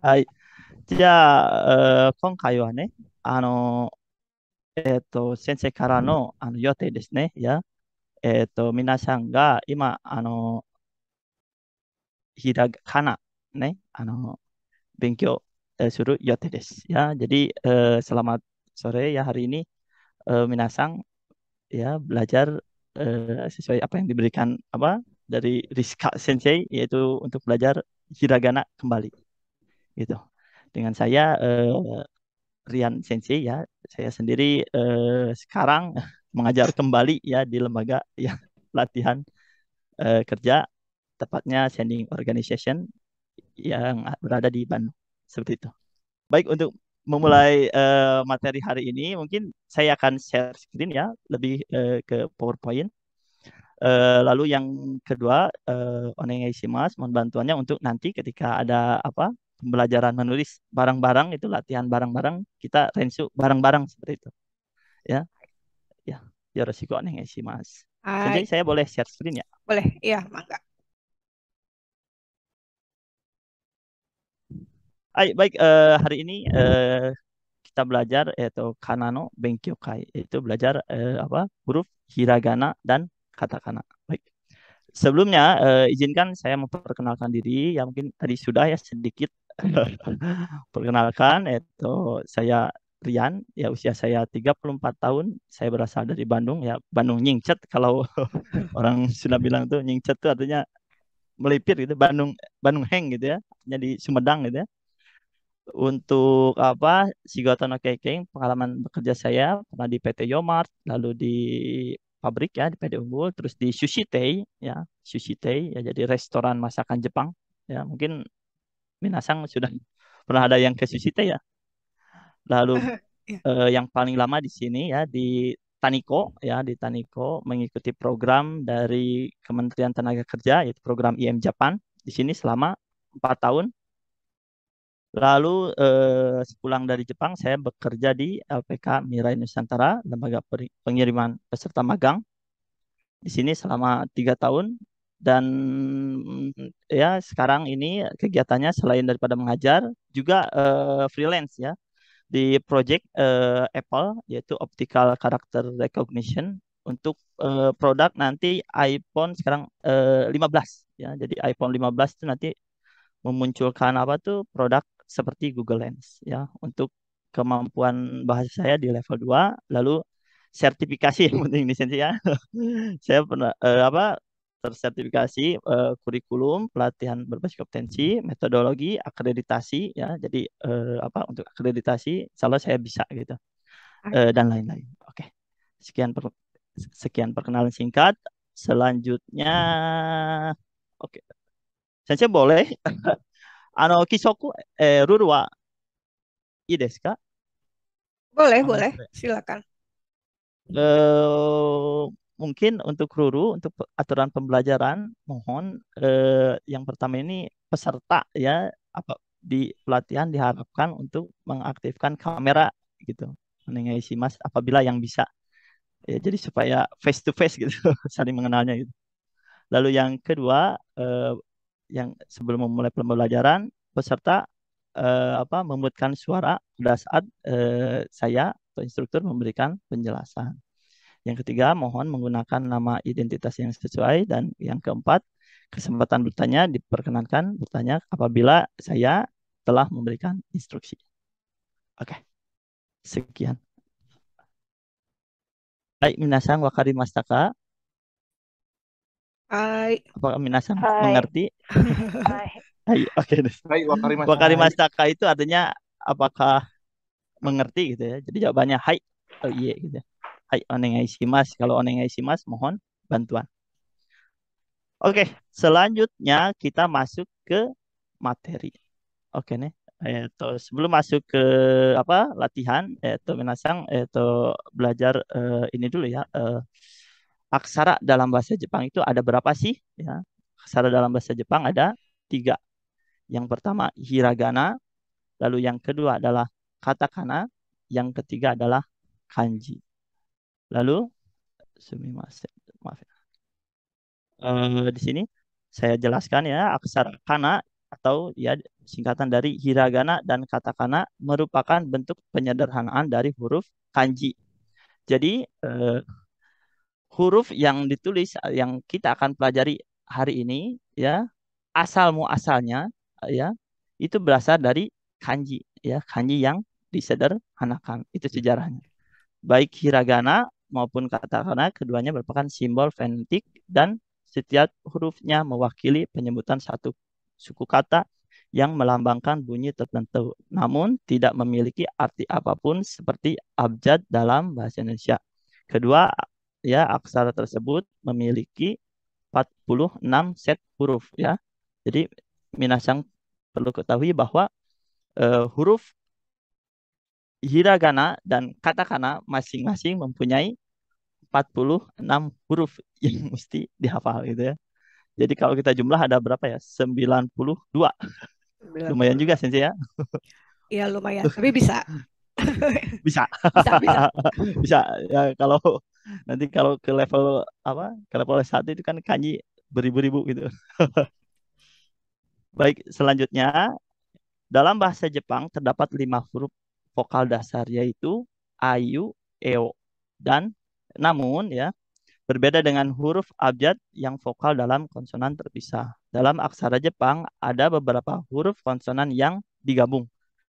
はい。じゃあ、今回はね、先生からの、予定ですね。皆さんが今、ひらがな、ね、勉強する予定です。Ya, jadi selamat sore ya hari ini minasang ya belajar sesuai apa yang diberikan apa dari Rizka Sensei yaitu untuk belajar hiragana kembali gitu. Dengan saya Rian Sensei ya, saya sendiri sekarang mengajar kembali ya di lembaga ya pelatihan kerja tepatnya Sending Organization yang berada di Bandung. Seperti itu. Baik, untuk memulai materi hari ini, mungkin saya akan share screen ya, lebih ke PowerPoint. Lalu yang kedua, Onengai Shimas, mohon bantuannya untuk nanti ketika ada apa pembelajaran menulis bareng-bareng, itu latihan bareng-bareng, kita rensu bareng-bareng seperti itu. Ya, ya, Yoroshiku Onengai Shimas. Sensei, Hai, saya boleh share screen ya? boleh? Iya, mangga. Baik, hari ini kita belajar yaitu Kanano Benkyokai, yaitu belajar apa huruf hiragana dan katakana. Baik. Sebelumnya izinkan saya memperkenalkan diri. Ya mungkin tadi sudah ya sedikit perkenalkan. Yaitu saya Rian. Ya usia saya 34 tahun. Saya berasal dari Bandung. Ya Bandung Nyingcet. Kalau orang sudah bilang tuh Nyingcet tuh artinya melipir gitu. Bandung Bandung Heng gitu ya. Jadi Sumedang gitu ya. Untuk apa Shigotono Keiken, pengalaman bekerja saya pernah di PT Yomart, lalu di pabrik ya di PD Unggul, terus di Sushi Tei ya, Sushi Tei ya jadi restoran masakan Jepang ya. Mungkin Minasang sudah pernah ada yang ke Sushi Tei ya. Lalu Iya. yang paling lama di sini ya di Taniko ya, di Taniko mengikuti program dari Kementerian Tenaga Kerja yaitu program IM Japan di sini selama 4 tahun. Lalu sepulang dari Jepang, saya bekerja di LPK Mirai Nusantara, lembaga pengiriman peserta magang. Di sini selama 3 tahun. Dan ya sekarang ini kegiatannya selain daripada mengajar, juga freelance ya di project Apple, yaitu Optical Character Recognition untuk produk nanti iPhone sekarang 15 ya. Jadi iPhone 15 itu nanti memunculkan apa tuh produk seperti Google Lens ya untuk kemampuan bahasa saya di level 2 lalu sertifikasi yang penting di sini ya. Saya pernah apa tersertifikasi kurikulum pelatihan berbasis kompetensi metodologi akreditasi ya jadi apa untuk akreditasi salah saya bisa gitu. Dan lain-lain. Oke, sekian sekian perkenalan singkat. Selanjutnya oke, saya boleh 規則、ルールはいいですか？ Boleh, boleh. これ Silakan. mungkin untuk Ruru, untuk aturan pembelajaran, mohon yang pertama ini peserta ya, apa di pelatihan diharapkan untuk mengaktifkan kamera gitu, mengenai si Mas apabila yang bisa, ya, jadi supaya face to face gitu, saling mengenalnya gitu. Lalu yang kedua, yang sebelum memulai pembelajaran, peserta apa memutkan suara pada saat saya atau instruktur memberikan penjelasan. Yang ketiga, mohon menggunakan nama identitas yang sesuai. Dan yang keempat, kesempatan bertanya diperkenankan bertanya apabila saya telah memberikan instruksi. Oke, sekian. Baik, minasang wakarimashita ka? Hai. Apakah minasang はい。mengerti? はい。Hai, oke. Hai, wakarimashita. Wakarimashita ka itu artinya apakah mengerti gitu ya. Jadi jawabannya hai, oh iya gitu. Hai, onegai shimasu. Kalau onegai shimasu, mohon bantuan. Oke, selanjutnya kita masuk ke materi. Oke nih. Sebelum masuk ke apa latihan, minasang, belajar ini dulu ya. Aksara dalam bahasa Jepang itu ada berapa sih? Ya, aksara dalam bahasa Jepang ada 3. Yang pertama hiragana, lalu yang kedua adalah katakana, yang ketiga adalah kanji. Lalu, sumimasen, maaf ya. Di sini saya jelaskan ya, aksara kana atau ya singkatan dari hiragana dan katakana merupakan bentuk penyederhanaan dari huruf kanji. Jadi huruf yang ditulis yang kita akan pelajari hari ini ya asal muasalnya ya itu berasal dari kanji ya kanji yang disederhanakan itu sejarahnya. Baik hiragana maupun katakana keduanya merupakan simbol fonetik dan setiap hurufnya mewakili penyebutan satu suku kata yang melambangkan bunyi tertentu, namun tidak memiliki arti apapun seperti abjad dalam bahasa Indonesia. Kedua, ya aksara tersebut memiliki 46 set huruf ya. Jadi minasang perlu ketahui bahwa huruf hiragana dan katakana masing-masing mempunyai 46 huruf yang mesti dihafal gitu ya. Jadi kalau kita jumlah ada berapa ya? 92. Lumayan 90. juga Sensei ya. Iya lumayan, tapi bisa. Bisa. Bisa, bisa. Bisa ya kalau nanti kalau ke level apa? Ke level 1 itu kan kanji beribu-ribu gitu. Baik, selanjutnya dalam bahasa Jepang terdapat 5 huruf vokal dasar yaitu ayu, eo, dan namun ya berbeda dengan huruf abjad yang vokal dalam konsonan terpisah. Dalam aksara Jepang ada beberapa huruf konsonan yang digabung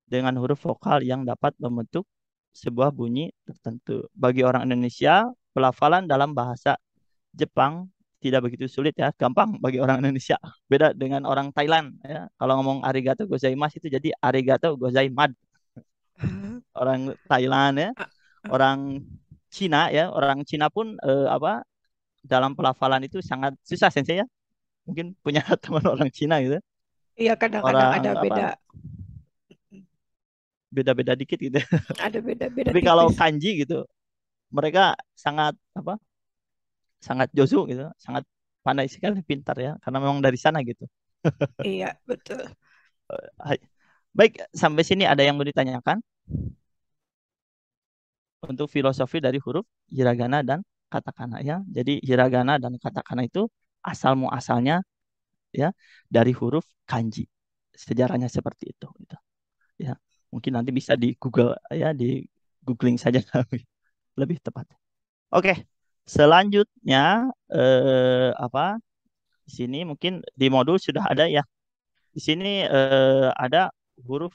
dengan huruf vokal yang dapat membentuk sebuah bunyi tertentu. Bagi orang Indonesia, pelafalan dalam bahasa Jepang tidak begitu sulit ya, gampang bagi orang Indonesia. Beda dengan orang Thailand ya. Kalau ngomong arigato gozaimasu itu jadi arigato gozaimad. Orang Thailand ya, orang Cina ya, orang Cina pun apa dalam pelafalan itu sangat susah sensei ya. Mungkin punya teman orang Cina gitu. Iya kadang-kadang ada Orang beda, apa beda-beda dikit gitu. ada beda-beda Tapi kalau tipis. kanji gitu, mereka sangat apa? Sangat josu gitu, sangat pandai sekali, pintar ya, karena memang dari sana gitu. Iya betul. Hai. Baik, sampai sini ada yang mau ditanyakan untuk filosofi dari huruf hiragana dan katakana ya. Jadi hiragana dan katakana itu asal muasalnya ya dari huruf kanji. Sejarahnya seperti itu gitu. Ya. Mungkin nanti bisa di Google ya, di googling saja lebih tepat. Oke. Selanjutnya apa? Di sini mungkin di modul sudah ada ya. Di sini ada huruf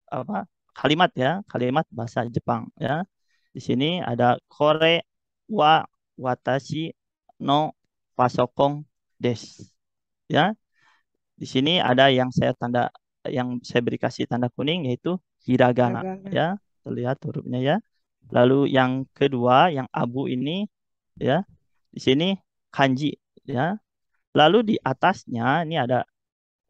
apa? Kalimat ya, kalimat bahasa Jepang ya. Di sini ada kore wa watashi no pasokong des. Ya, di sini ada yang saya beri kasih tanda kuning yaitu hiragana Hiragana. ya. Terlihat hurufnya ya. Lalu yang kedua yang abu ini ya. Di sini kanji ya. Lalu di atasnya ini ada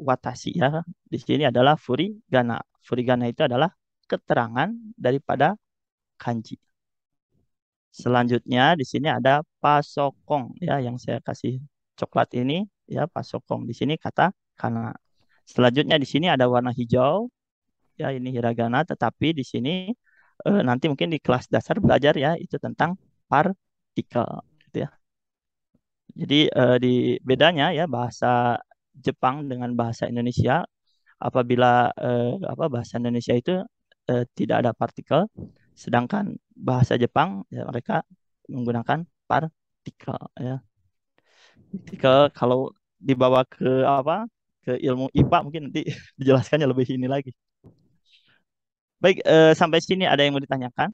watashi ya. Di sini adalah furigana. Furigana itu adalah keterangan daripada kanji. Selanjutnya di sini ada pasokong ya yang saya kasih coklat ini ya pasokong. Di sini kata kana. Selanjutnya di sini ada warna hijau ya ini hiragana tetapi di sini nanti mungkin di kelas dasar belajar ya itu tentang partikel gitu ya. Jadi di bedanya ya bahasa Jepang dengan bahasa Indonesia apabila apa bahasa Indonesia itu tidak ada partikel, sedangkan bahasa Jepang ya, mereka menggunakan partikel ya. Partikel kalau dibawa ke apa ke ilmu IPA mungkin nanti dijelaskannya lebih ini lagi. Baik, sampai sini ada yang mau ditanyakan?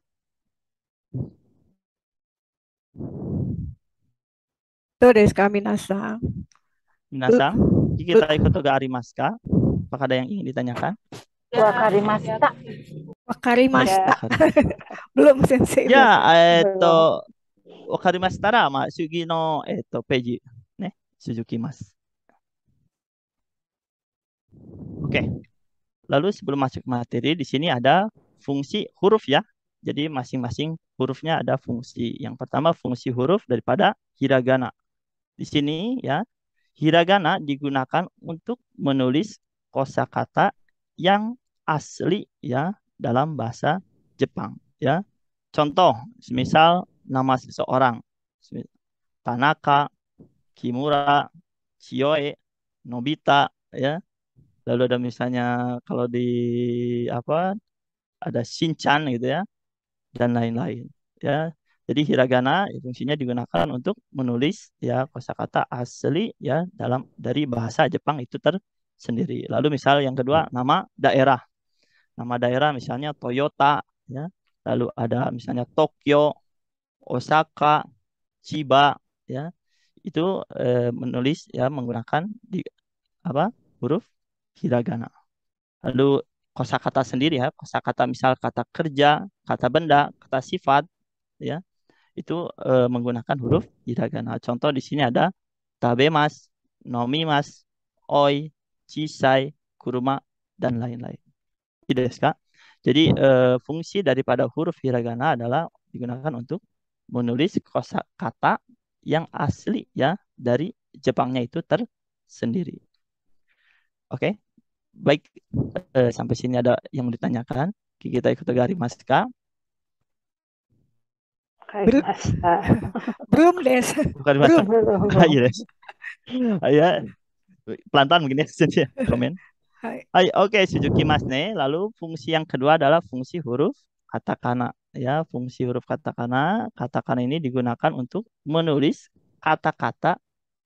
Tuh deh kami Minasang. Bel- Minasang, kita bel- ikut toga arimaska. Apakah ada yang ingin ditanyakan? Wakarimashita. Wakarimashita. Wakari. Belum sensei Ya, belum. Belum. wakarimashitara, sugi no, peji, ne, suzukimasu. Oke, lalu sebelum masuk ke materi, di sini ada fungsi huruf ya. Jadi masing-masing hurufnya ada fungsi. Yang pertama fungsi huruf daripada hiragana. Di sini ya, hiragana digunakan untuk menulis kosakata yang asli ya dalam bahasa Jepang ya. Contoh, misal nama seseorang, Tanaka, Kimura, Chioe, Nobita ya. Lalu ada misalnya kalau di apa ada Shinchan gitu ya dan lain-lain ya. Jadi hiragana ya, fungsinya digunakan untuk menulis ya kosakata asli ya dalam dari bahasa Jepang itu tersendiri. Lalu misal yang kedua nama daerah. Nama daerah misalnya Toyota ya. Lalu ada misalnya Tokyo, Osaka, Chiba ya. Itu menulis ya menggunakan di apa? Huruf hiragana. Lalu kosakata sendiri ya, kosakata misal kata kerja, kata benda, kata sifat ya, itu menggunakan huruf hiragana. Contoh di sini ada tabemas, nomimas, oi, chisai, kuruma dan lain-lain. Tidak, Kak? Jadi fungsi daripada huruf hiragana adalah digunakan untuk menulis kosakata yang asli ya dari Jepangnya itu tersendiri. Oke, baik. Sampai sini ada yang mau ditanyakan. Kita ikut dari Mas K. Karimashita. Belum, Des. Bukan Mas K. Belum. Iya, Des. Ya, pelan-pelan begini ya, komen. Hai. Hai, oke, Suzuki Mas Ne. Lalu fungsi yang kedua adalah fungsi huruf katakana. Ya, fungsi huruf katakana. Katakana ini digunakan untuk menulis kata-kata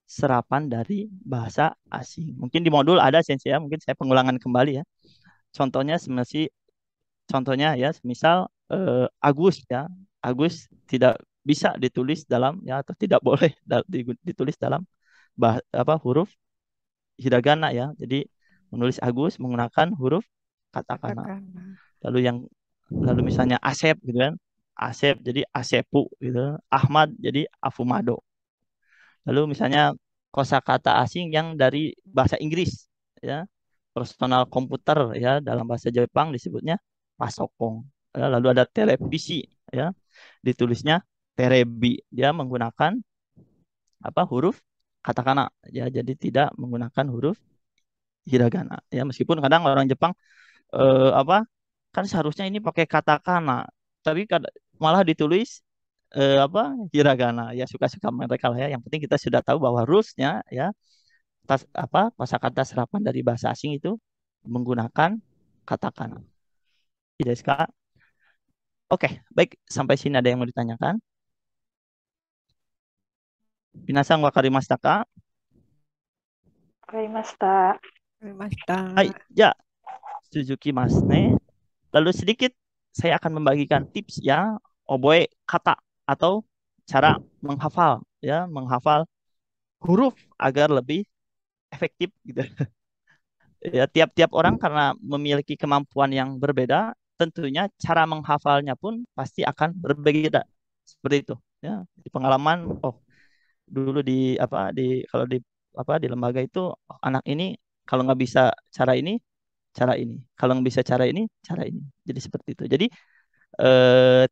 serapan dari bahasa asing. Mungkin di modul ada Sensei ya, mungkin saya pengulangan kembali ya. Contohnya contohnya ya, misal Agus ya. Agus tidak bisa ditulis dalam ya atau tidak boleh ditulis dalam huruf hiragana ya. Jadi menulis Agus menggunakan huruf katakana. Katakana. Lalu misalnya Asep gitu kan. Asep jadi Asepu gitu. Ahmad jadi Afumado. Lalu misalnya kosakata asing yang dari bahasa Inggris ya. Personal komputer ya dalam bahasa Jepang disebutnya pasokong. Ya, lalu ada televisi ya. Ditulisnya terebi. Dia menggunakan huruf katakana ya. Jadi tidak menggunakan huruf hiragana ya, meskipun kadang orang Jepang eh, apa kan seharusnya ini pakai katakana tapi malah ditulis hiragana ya, suka-suka mereka lah ya. Yang penting kita sudah tahu bahwa rulesnya ya kosakata serapan dari bahasa asing itu menggunakan katakana. Tidak, Kak? Oke, baik, sampai sini ada yang mau ditanyakan? Minasan wa karimashita ka? Karimashita. Karimashita. Hai, ya, Suzuki Mas Ne. Lalu sedikit saya akan membagikan tips ya, oboe kata atau cara menghafal ya, menghafal huruf agar lebih efektif gitu. Ya, tiap-tiap orang karena memiliki kemampuan yang berbeda, tentunya cara menghafalnya pun pasti akan berbeda. Seperti itu ya. Di pengalaman, oh dulu kalau di lembaga itu oh, anak ini kalau nggak bisa cara ini, cara ini. Kalau nggak bisa cara ini, cara ini. Jadi seperti itu. Jadi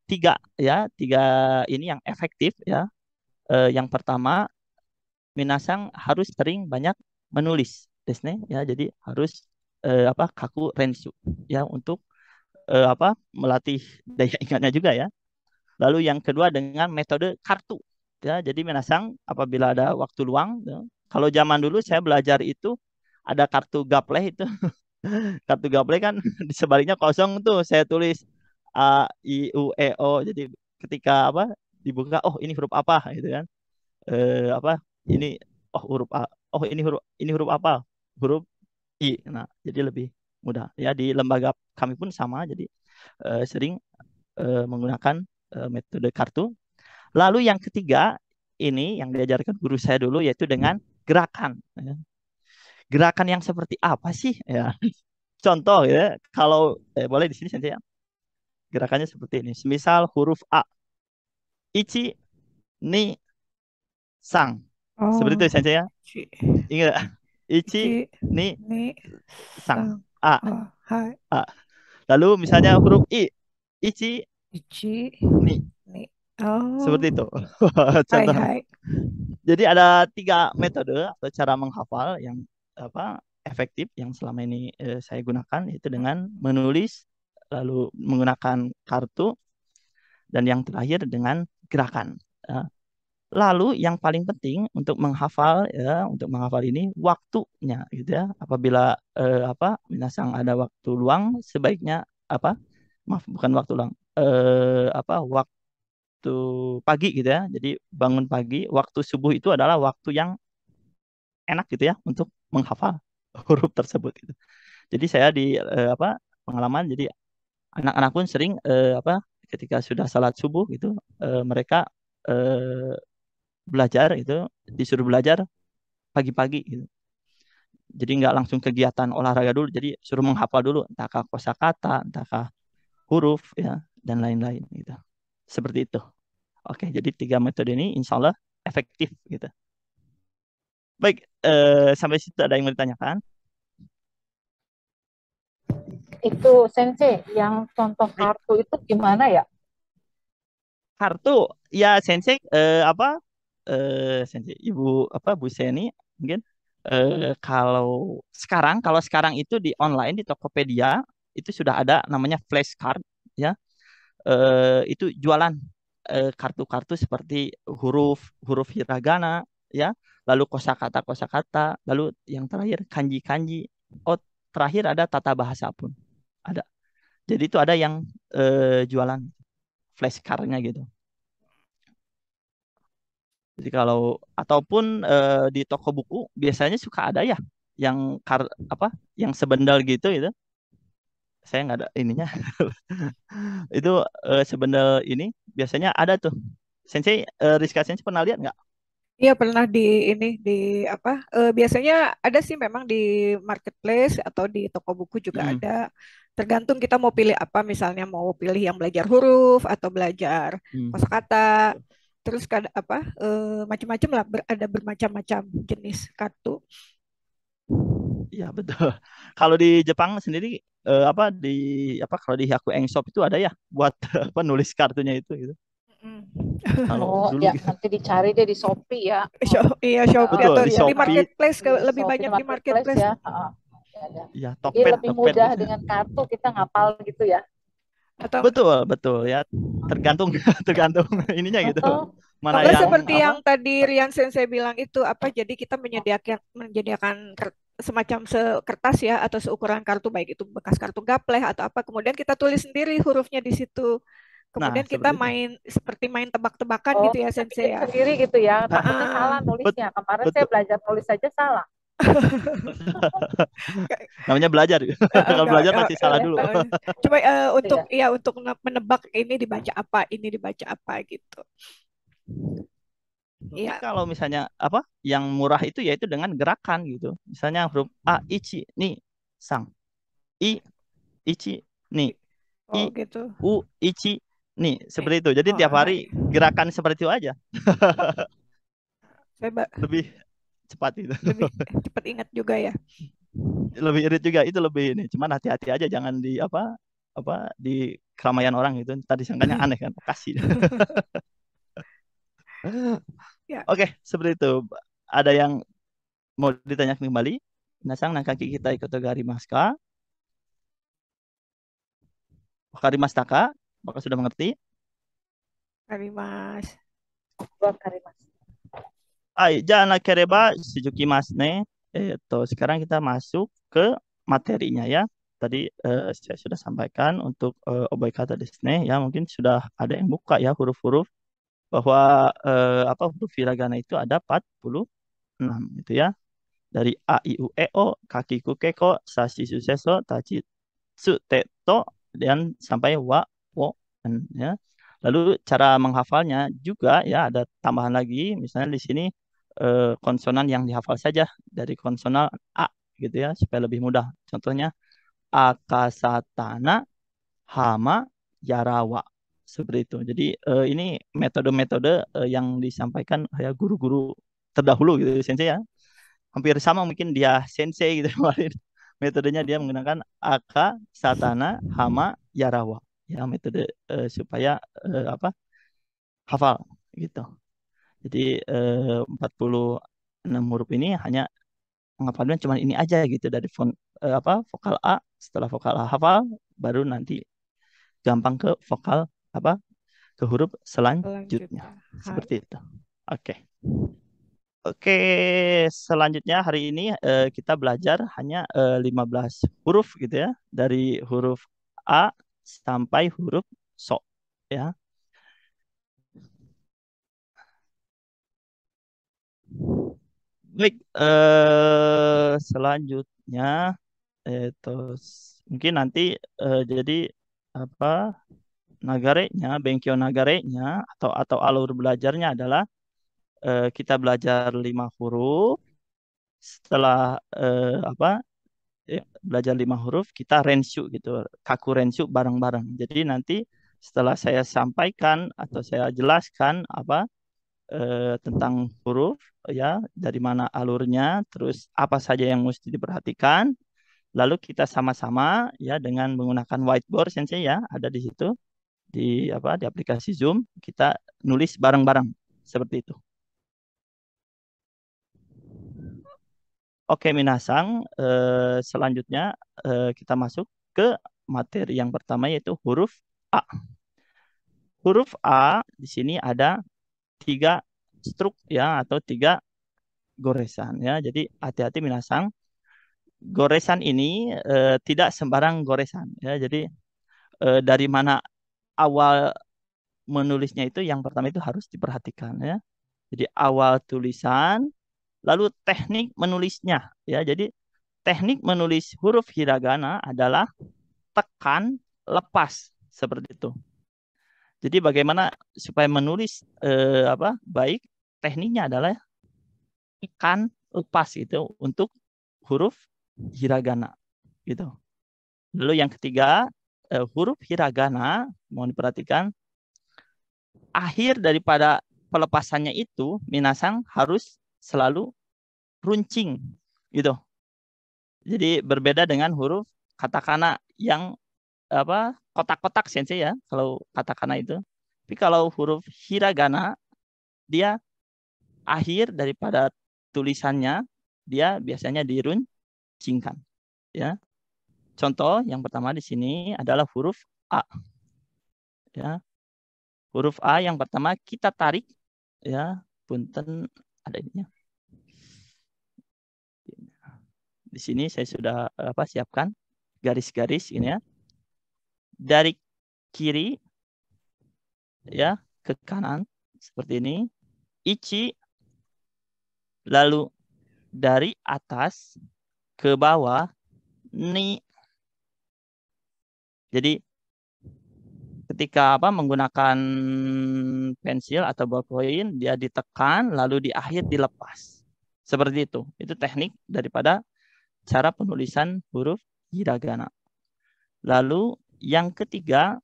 tiga ini yang efektif ya. Yang pertama, Minasang harus sering banyak menulis, Desne ya. Jadi harus kaku rensu ya untuk melatih daya ingatnya juga ya. Lalu yang kedua dengan metode kartu ya. Jadi Minasang apabila ada waktu luang ya, kalau zaman dulu saya belajar itu ada kartu gaple itu. Kartu gaple kan di sebaliknya kosong tuh saya tulis A I U E O. Jadi ketika dibuka, oh ini huruf apa gitu kan. Ini oh huruf A. Oh ini huruf apa? Huruf I. Nah, jadi lebih mudah ya. Di lembaga kami pun sama, jadi sering menggunakan metode kartu. Lalu yang ketiga ini yang diajarkan guru saya dulu yaitu dengan gerakan ya. Gerakan yang seperti apa sih ya? Contoh ya, kalau boleh di sini saja ya. Gerakannya seperti ini. Misal huruf A. Ichi, ni, sang. Seperti itu Oh, saja ya. Ingat. Ichi, Ichi, ni, ni, sang. sang. A. Oh, hai. A. Lalu misalnya huruf I. Ichi, Ichi, ni. ni. Oh, Seperti itu. hai, Contoh. hai. Jadi ada 3 metode atau cara menghafal yang efektif yang selama ini saya gunakan, yaitu dengan menulis, lalu menggunakan kartu, dan yang terakhir dengan gerakan. Ya. Lalu yang paling penting untuk menghafal ya, untuk menghafal ini waktunya gitu ya. Apabila minasang ada waktu luang, sebaiknya apa? Maaf, bukan waktu luang. Waktu pagi gitu ya. Jadi bangun pagi, waktu subuh itu adalah waktu yang enak gitu ya untuk menghafal huruf tersebut gitu. Jadi saya di pengalaman, jadi anak-anak pun sering ketika sudah salat subuh gitu, mereka eh, belajar itu, disuruh belajar pagi-pagi gitu. Jadi nggak langsung kegiatan olahraga dulu, jadi suruh menghafal dulu, entahkah kosakata, entahkah huruf ya, dan lain-lain gitu. Seperti itu. Oke, jadi tiga metode ini insya Allah efektif gitu. Baik, sampai situ ada yang mau ditanyakan? Itu Sensei, yang contoh Baik, kartu itu gimana ya? kartu ya Sensei Sensei Ibu Bu Seni mungkin kalau sekarang itu di online di Tokopedia itu sudah ada namanya flashcard ya, itu jualan kartu-kartu seperti huruf huruf hiragana ya, lalu kosakata lalu yang terakhir kanji-kanji, oh terakhir ada tata bahasa pun ada. Jadi itu ada yang jualan flashcardnya gitu. Jadi kalau ataupun di toko buku biasanya suka ada ya yang apa yang sebendel gitu itu. Saya nggak ada ininya. Itu sebendel ini biasanya ada tuh. Sensei, Rizka Sensei pernah lihat nggak? Iya pernah di ini di apa? Biasanya ada sih memang di marketplace atau di toko buku juga Mm-mm. ada. Tergantung kita mau pilih apa, misalnya mau pilih yang belajar huruf atau belajar Hmm. kosakata. Terus macam-macam lah, ada bermacam-macam jenis kartu. Iya betul. Kalau di Jepang sendiri kalau di Haku Eng Shop itu ada ya buat apa nulis kartunya itu gitu. Mm. Kalau Oh dulu ya, gitu. nanti dicari deh di Shopee ya. Iya Shopee Betul atau di di Shopee, marketplace, Di lebih Shopee banyak di Marketplace marketplace. ya. Ya, ya. ya Jadi Tokped lebih Tokped mudah biasanya. dengan kartu kita ngapal gitu ya. Atau Betul, betul ya. Tergantung tergantung ininya gitu. Oh, Mana enggak yang seperti apa? yang tadi Rian Sensei bilang itu apa, jadi kita menyediakan semacam kertas ya atau seukuran kartu, baik itu bekas kartu gapleh atau apa, kemudian kita tulis sendiri hurufnya di situ. Nah, Kemudian kita seperti itu. seperti main tebak-tebakan oh, gitu ya kita Sensei bikin ya. sendiri gitu ya. Ah, Takutnya salah bet- nulisnya. Kemarin saya betul. belajar nulis saja salah. Namanya belajar. Kalau Enggak, belajar pasti salah dulu. coba Gitu ya. untuk menebak ini dibaca apa, ini dibaca apa gitu. Tapi Iya. kalau misalnya apa yang murah itu yaitu dengan gerakan gitu. Misalnya huruf A ichi nih sang, I ichi nih, I Oh gitu. U ichi nih, Nih. seperti itu. Jadi Oh, tiap hari gerakan seperti itu aja. saya Lebih cepat itu. lebih cepat ingat juga ya. Lebih irit juga itu lebih ini. Cuman hati-hati aja jangan di apa di keramaian orang gitu. Tadi sangkanya aneh kan, kasih. Ya, Oke, seperti itu. Ada yang mau ditanyakan kembali? Nasang nang kaki kita ikut gari maska. Wakari mastaka, apakah sudah mengerti? Kari Mas. Buat Karimas. Ai, jangan kereba Suzuki Mas ne. Sekarang kita masuk ke materinya ya. Tadi saya sudah sampaikan untuk obai kata desne ya, mungkin sudah ada yang buka ya huruf-huruf bahwa huruf hiragana itu ada 46 gitu ya. Dari A I U E O, kaki ku keko, sashi su seso, tachi tsu te to, dan sampai wa wo dan ya. Lalu cara menghafalnya juga ya ada tambahan lagi, misalnya di sini konsonan yang dihafal saja dari konsonal A gitu ya supaya lebih mudah. Contohnya akasatana hama yarawa seperti itu. Jadi ini metode-metode yang disampaikan ya guru-guru terdahulu gitu sensei ya. Hampir sama mungkin dia sensei gitu kemarin. Metodenya dia menggunakan aka, satana, hama, yarawa. Ya metode supaya hafal gitu. Jadi 46 huruf ini hanya penghafalnya cuma ini aja gitu dari vokal A, setelah vokal A hafal baru nanti gampang ke vokal apa ke huruf selanjutnya. Selanjutnya. Hai. Seperti itu. Oke. Oke, selanjutnya hari ini kita belajar hanya 15 huruf gitu ya. Dari huruf A sampai huruf So. Ya. Baik, selanjutnya itu mungkin nanti jadi apa nagarenya, Benkyo nagarenya atau alur belajarnya adalah kita belajar 5 huruf. Setelah belajar 5 huruf, kita renshu gitu, kaku renshu bareng-bareng. Jadi nanti setelah saya sampaikan atau saya jelaskan tentang huruf, ya dari mana alurnya, terus apa saja yang mesti diperhatikan, lalu kita sama-sama ya dengan menggunakan whiteboard sensei ya ada di situ di aplikasi Zoom kita nulis bareng-bareng seperti itu. Oke, Minasang, selanjutnya kita masuk ke materi yang pertama yaitu huruf A. Huruf A di sini ada 3 struk ya atau 3 goresan ya. Jadi hati-hati Minasang, goresan ini tidak sembarang goresan ya. Jadi dari mana awal menulisnya itu yang pertama itu harus diperhatikan ya. Jadi awal tulisan, lalu teknik menulisnya ya. Jadi teknik menulis huruf hiragana adalah tekan, lepas seperti itu. Jadi bagaimana supaya menulis baik, tekniknya adalah tekan, lepas itu untuk huruf hiragana gitu. Lalu yang ketiga, huruf hiragana mohon diperhatikan akhir daripada pelepasannya itu Minasang harus selalu runcing gitu. Jadi berbeda dengan huruf katakana yang kotak-kotak sensei ya kalau katakana itu. Tapi kalau huruf hiragana dia akhir daripada tulisannya dia biasanya diruncingkan ya. Contoh yang pertama di sini adalah huruf A ya. Huruf A yang pertama kita tarik ya, punten ada ininya. Di sini saya sudah siapkan garis-garis ini ya. Dari kiri ya ke kanan seperti ini. Ichi, lalu dari atas ke bawah ni. Jadi ketika menggunakan pensil atau ballpoint dia ditekan lalu di akhir dilepas. Seperti itu. Itu teknik daripada cara penulisan huruf hiragana. Lalu yang ketiga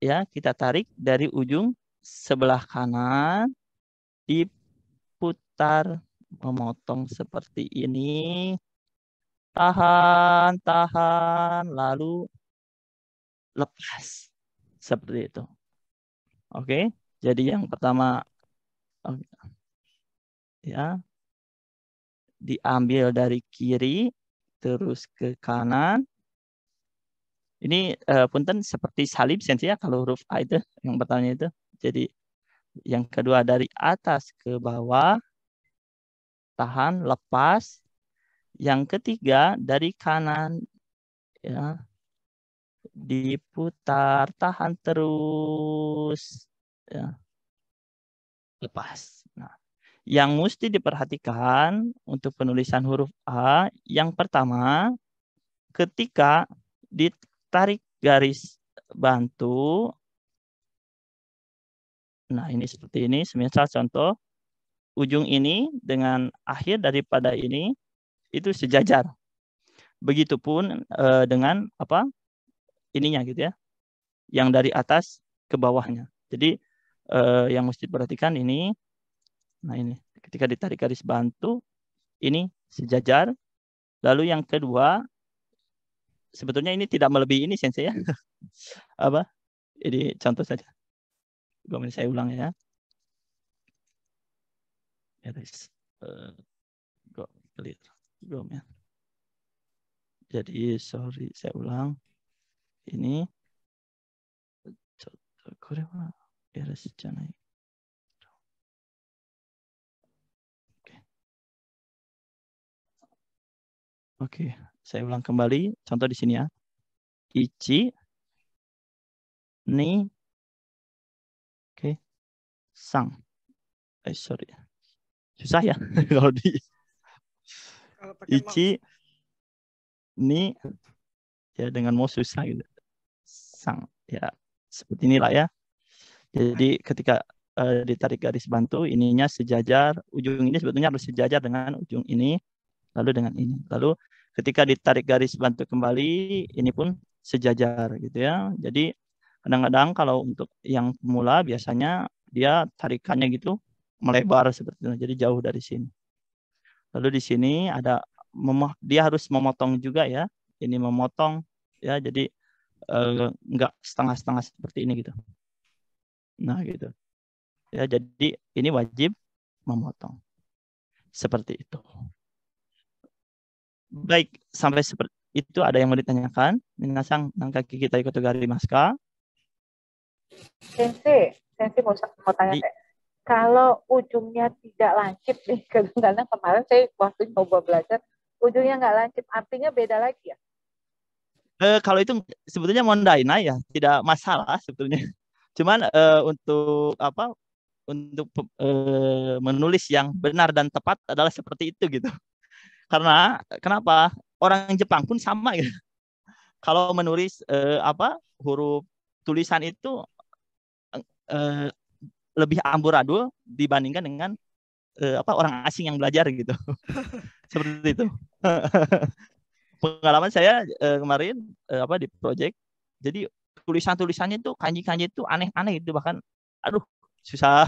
ya kita tarik dari ujung sebelah kanan diputar memotong seperti ini. Tahan, lalu lepas. Seperti itu. Oke, jadi yang pertama ya diambil dari kiri terus ke kanan. Ini punten seperti salib sensei ya kalau huruf A itu yang pertama itu. Jadi yang kedua dari atas ke bawah, tahan, lepas. Yang ketiga dari kanan ya diputar, tahan terus ya, lepas. Nah, yang mesti diperhatikan untuk penulisan huruf A, yang pertama ketika ditarik garis bantu. Nah, ini seperti ini, semisal contoh ujung ini dengan akhir daripada ini itu sejajar. Begitupun dengan ininya gitu ya. Yang dari atas ke bawahnya. Jadi yang mesti diperhatikan ini, nah ini ketika ditarik garis bantu ini sejajar. Lalu yang kedua, sebetulnya ini tidak melebihi ini sensei ya. Ini contoh saja. Saya ulang ya. Garis clear. Jadi sorry saya ulang. Ini Oke, saya ulang kembali. Contoh di sini ya. Ichi, ni, oke, sang. Sorry. Susah ya kalau di Kalau pakai mouse. Ichi, ni, ya dengan mau susah gitu. Sang, ya seperti inilah ya. Jadi ketika ditarik garis bantu, ininya sejajar, ujung ini sebetulnya harus sejajar dengan ujung ini, lalu dengan ini. Lalu ketika ditarik garis bantu kembali, ini pun sejajar gitu ya. Jadi kadang-kadang kalau untuk yang pemula biasanya dia tarikannya gitu melebar seperti itu. Jadi jauh dari sini. Lalu di sini ada dia harus memotong juga ya. Ini memotong ya. Jadi enggak setengah-setengah seperti ini gitu. Nah gitu. Ya, jadi ini wajib memotong. Seperti itu. Baik, sampai seperti itu ada yang mau ditanyakan? Minasang nangkaki kita ikut gari maska. Sensei mau tanya deh. Kalau ujungnya tidak lancip nih, kadang-kadang kemarin saya waktu coba belajar, ujungnya nggak lancip, artinya beda lagi ya? Kalau itu sebetulnya mondaina ya, tidak masalah sebetulnya. Cuman untuk apa? Untuk menulis yang benar dan tepat adalah seperti itu gitu. Karena kenapa? Orang Jepang pun sama gitu. Kalau menulis huruf tulisan itu lebih amburadul dibandingkan dengan orang asing yang belajar gitu. Seperti itu. Pengalaman saya kemarin di project, jadi tulisannya itu kanji-kanji itu aneh-aneh itu, bahkan aduh susah.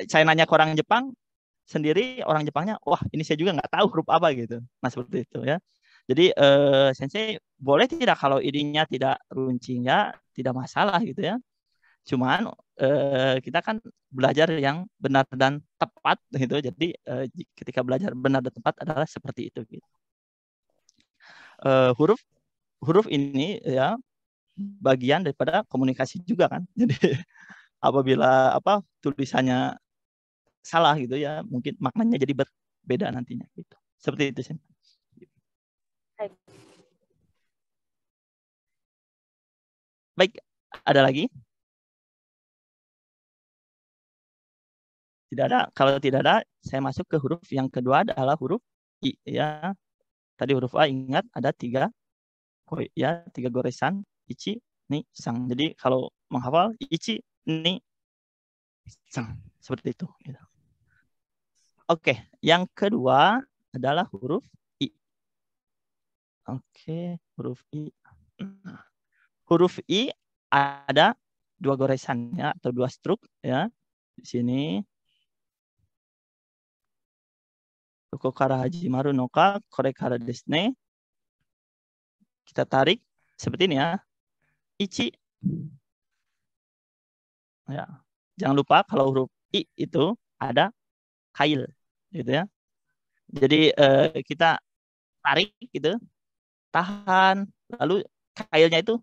Saya nanya ke orang Jepang sendiri, orang Jepangnya wah ini saya juga nggak tahu huruf apa gitu. Nah seperti itu ya. Jadi sensei boleh tidak kalau idenya tidak runcing ya, tidak masalah gitu ya. Cuman kita kan belajar yang benar dan tepat gitu. Jadi ketika belajar benar dan tepat adalah seperti itu gitu. Huruf ini ya bagian daripada komunikasi juga kan. Jadi apabila tulisannya salah gitu ya, mungkin maknanya jadi berbeda nantinya gitu. Seperti itu sih. Baik, ada lagi? Tidak ada. Kalau tidak ada, saya masuk ke huruf yang kedua adalah huruf I ya. Tadi huruf A ingat ada 3 goresan, ichi, ni, sang. Jadi kalau menghafal ichi, ni, sang. Seperti itu. Gitu. Oke, yang kedua adalah huruf I. Oke, huruf I. Huruf I ada 2 goresan ya, atau 2 struk ya. Di sini. Koko kara hajimaru no ka, kore kara desu ne. Kita tarik seperti ini ya. Ichi. Ya. Jangan lupa kalau huruf I itu ada kail gitu ya. Jadi kita tarik gitu, tahan, lalu kailnya itu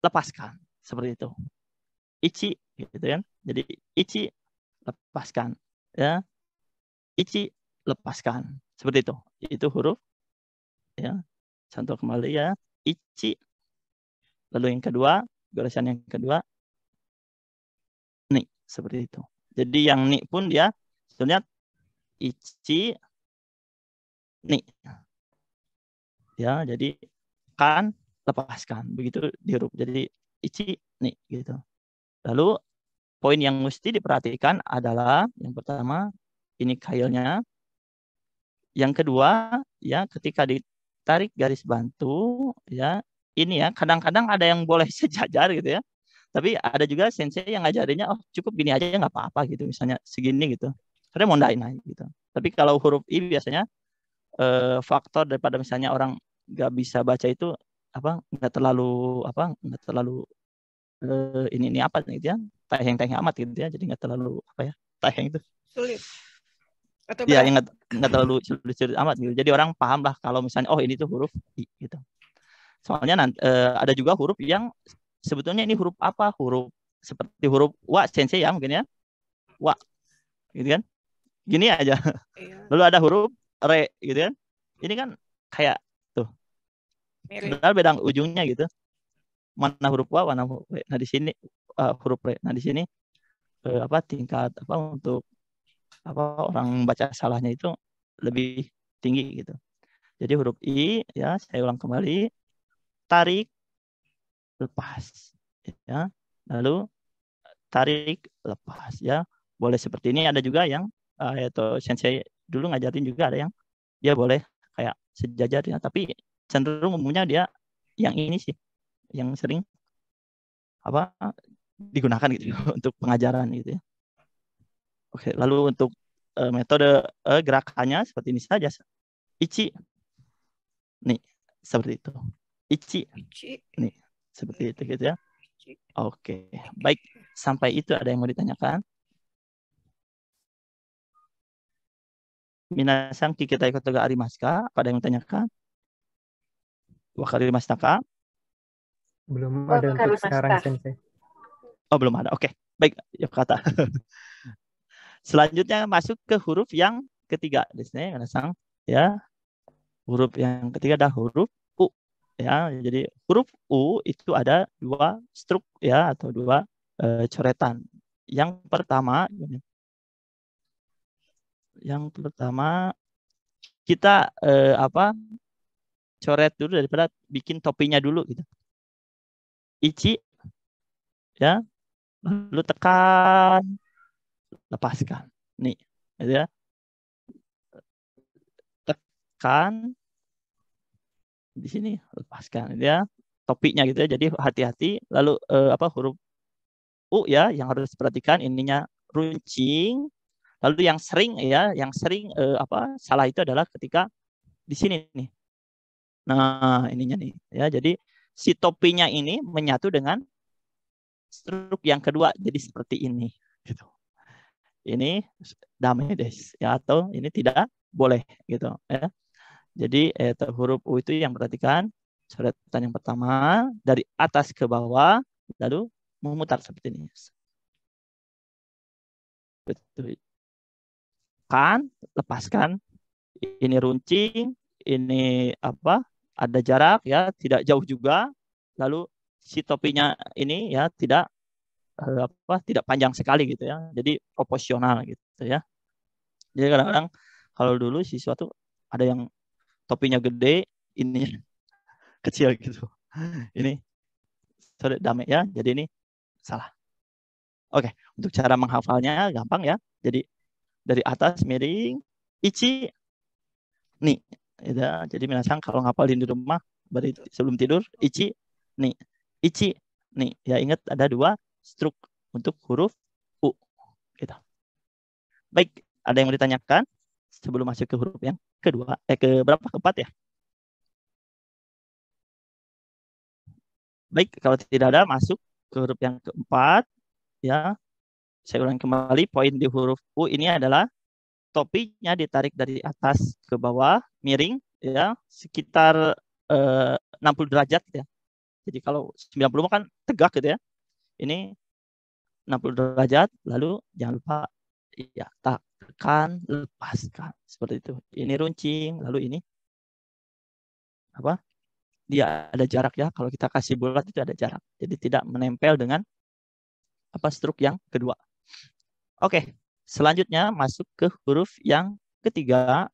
lepaskan seperti itu. Ichi gitu kan. Jadi ichi lepaskan ya. Ichi lepaskan. Seperti itu. Itu huruf ya. Contoh kembali ya. Ichi. Lalu yang kedua, goresan yang kedua ni, seperti itu. Jadi yang ni pun dia sebenarnya ichi ni. Ya, jadi kan lepaskan. Begitu di huruf. Jadi ichi ni gitu. Lalu poin yang mesti diperhatikan adalah yang pertama ini kailnya. Yang kedua ya ketika ditarik garis bantu ya ini ya kadang-kadang ada yang boleh sejajar gitu ya. Tapi ada juga sensei yang ngajarinnya oh cukup gini aja nggak apa-apa gitu misalnya segini gitu. Karena mau naik gitu. Tapi kalau huruf I biasanya faktor daripada misalnya orang nggak bisa baca itu nggak terlalu ini apa gitu ya tayang amat gitu ya, jadi nggak terlalu tayang itu sulit atau ya berat? nggak terlalu sulit amat gitu, jadi orang paham lah kalau misalnya oh ini tuh huruf I gitu. Soalnya ada juga huruf yang sebetulnya ini huruf apa, huruf seperti huruf wa sensei ya mungkin ya wa gitu kan gini aja. Iya. Lalu ada huruf re gitu kan, ini kan kayak tuh. Mirip. Padahal beda ujungnya gitu. Mana huruf wa, mana huruf w. Nah di sini huruf w. Nah di sini apa tingkat apa untuk apa orang baca salahnya itu lebih tinggi gitu. Jadi huruf I ya, saya ulang kembali, tarik, lepas ya. Lalu tarik, lepas ya. Boleh seperti ini, ada juga yang atau sensei dulu ngajarin juga ada yang dia boleh kayak sejajar ya, tapi cenderung umumnya dia yang ini sih yang sering apa digunakan gitu untuk pengajaran gitu ya. Oke, lalu untuk metode gerakannya seperti ini saja. Ichi. Nih, seperti itu. Ichi. Nih, seperti itu gitu ya. Oke, baik. Sampai itu ada yang mau ditanyakan? Minasan kikitai koto ga arimasu ka? Apa ada yang ditanyakan? Wakarimashita ka? Belum ada untuk sekarang, Sensei. Oh, belum ada. Oke, baik. Yuk kata. Selanjutnya masuk ke huruf yang ketiga. Di sini minasan ya. Huruf yang ketiga adalah huruf U. Ya, jadi huruf U itu ada dua struk ya atau dua coretan. Yang pertama kita apa coret dulu daripada bikin topinya dulu gitu. Ichi ya, lalu tekan, lepaskan. Nih, gitu ya. Tekan di sini, lepaskan ya. Topinya gitu ya. Jadi hati-hati. Lalu apa huruf U ya yang harus diperhatikan ininya runcing. Lalu yang sering apa salah itu adalah ketika di sini nih. Nah, ininya nih ya. Jadi si topinya ini menyatu dengan struk yang kedua jadi seperti ini gitu. Ini dame des ya atau ini tidak boleh gitu ya. Jadi huruf U itu yang perhatikan coretan yang pertama dari atas ke bawah lalu memutar seperti ini. Betul. Kan, lepaskan. Ini runcing, ini apa? Ada jarak ya, tidak jauh juga. Lalu si topinya ini ya tidak tidak panjang sekali gitu ya. Jadi proporsional gitu ya. Jadi kadang-kadang kalau dulu siswa tuh ada yang topinya gede, ini kecil gitu. Ini sorry, damai ya. Jadi ini salah. Oke, untuk cara menghafalnya gampang ya. Jadi dari atas miring, ichi, nih. Ya, jadi minasan kalau ngapalin di rumah sebelum tidur, ichi, nih. Ichi, nih. Ya ingat ada dua struk untuk huruf U. Gitu. Baik, ada yang mau ditanyakan sebelum masuk ke huruf yang kedua? Ke berapa? Keempat ya? Baik, kalau tidak ada masuk ke huruf yang keempat. Ya, saya ulang kembali, poin di huruf U ini adalah topinya ditarik dari atas ke bawah, miring, ya, sekitar 60 derajat ya. Jadi kalau 90 kan tegak gitu ya. Ini 60 derajat, lalu jangan lupa ya tekan, lepaskan seperti itu. Ini runcing, lalu ini apa? Dia ada jarak ya. Kalau kita kasih bulat itu ada jarak. Jadi tidak menempel dengan apa struk yang kedua. Oke, selanjutnya masuk ke huruf yang ketiga.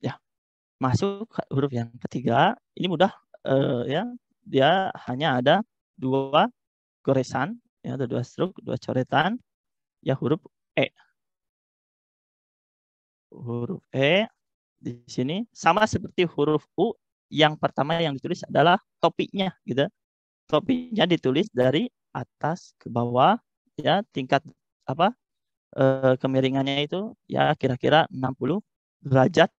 Ya, masuk huruf yang ketiga. Ini mudah ya. Dia hanya ada dua goresan, ya, ada dua struk, dua coretan. Ya huruf E. Huruf E di sini sama seperti huruf U. Yang pertama yang ditulis adalah topinya, gitu. Topinya ditulis dari atas ke bawah, ya tingkat apa kemiringannya itu ya kira-kira 60 derajat.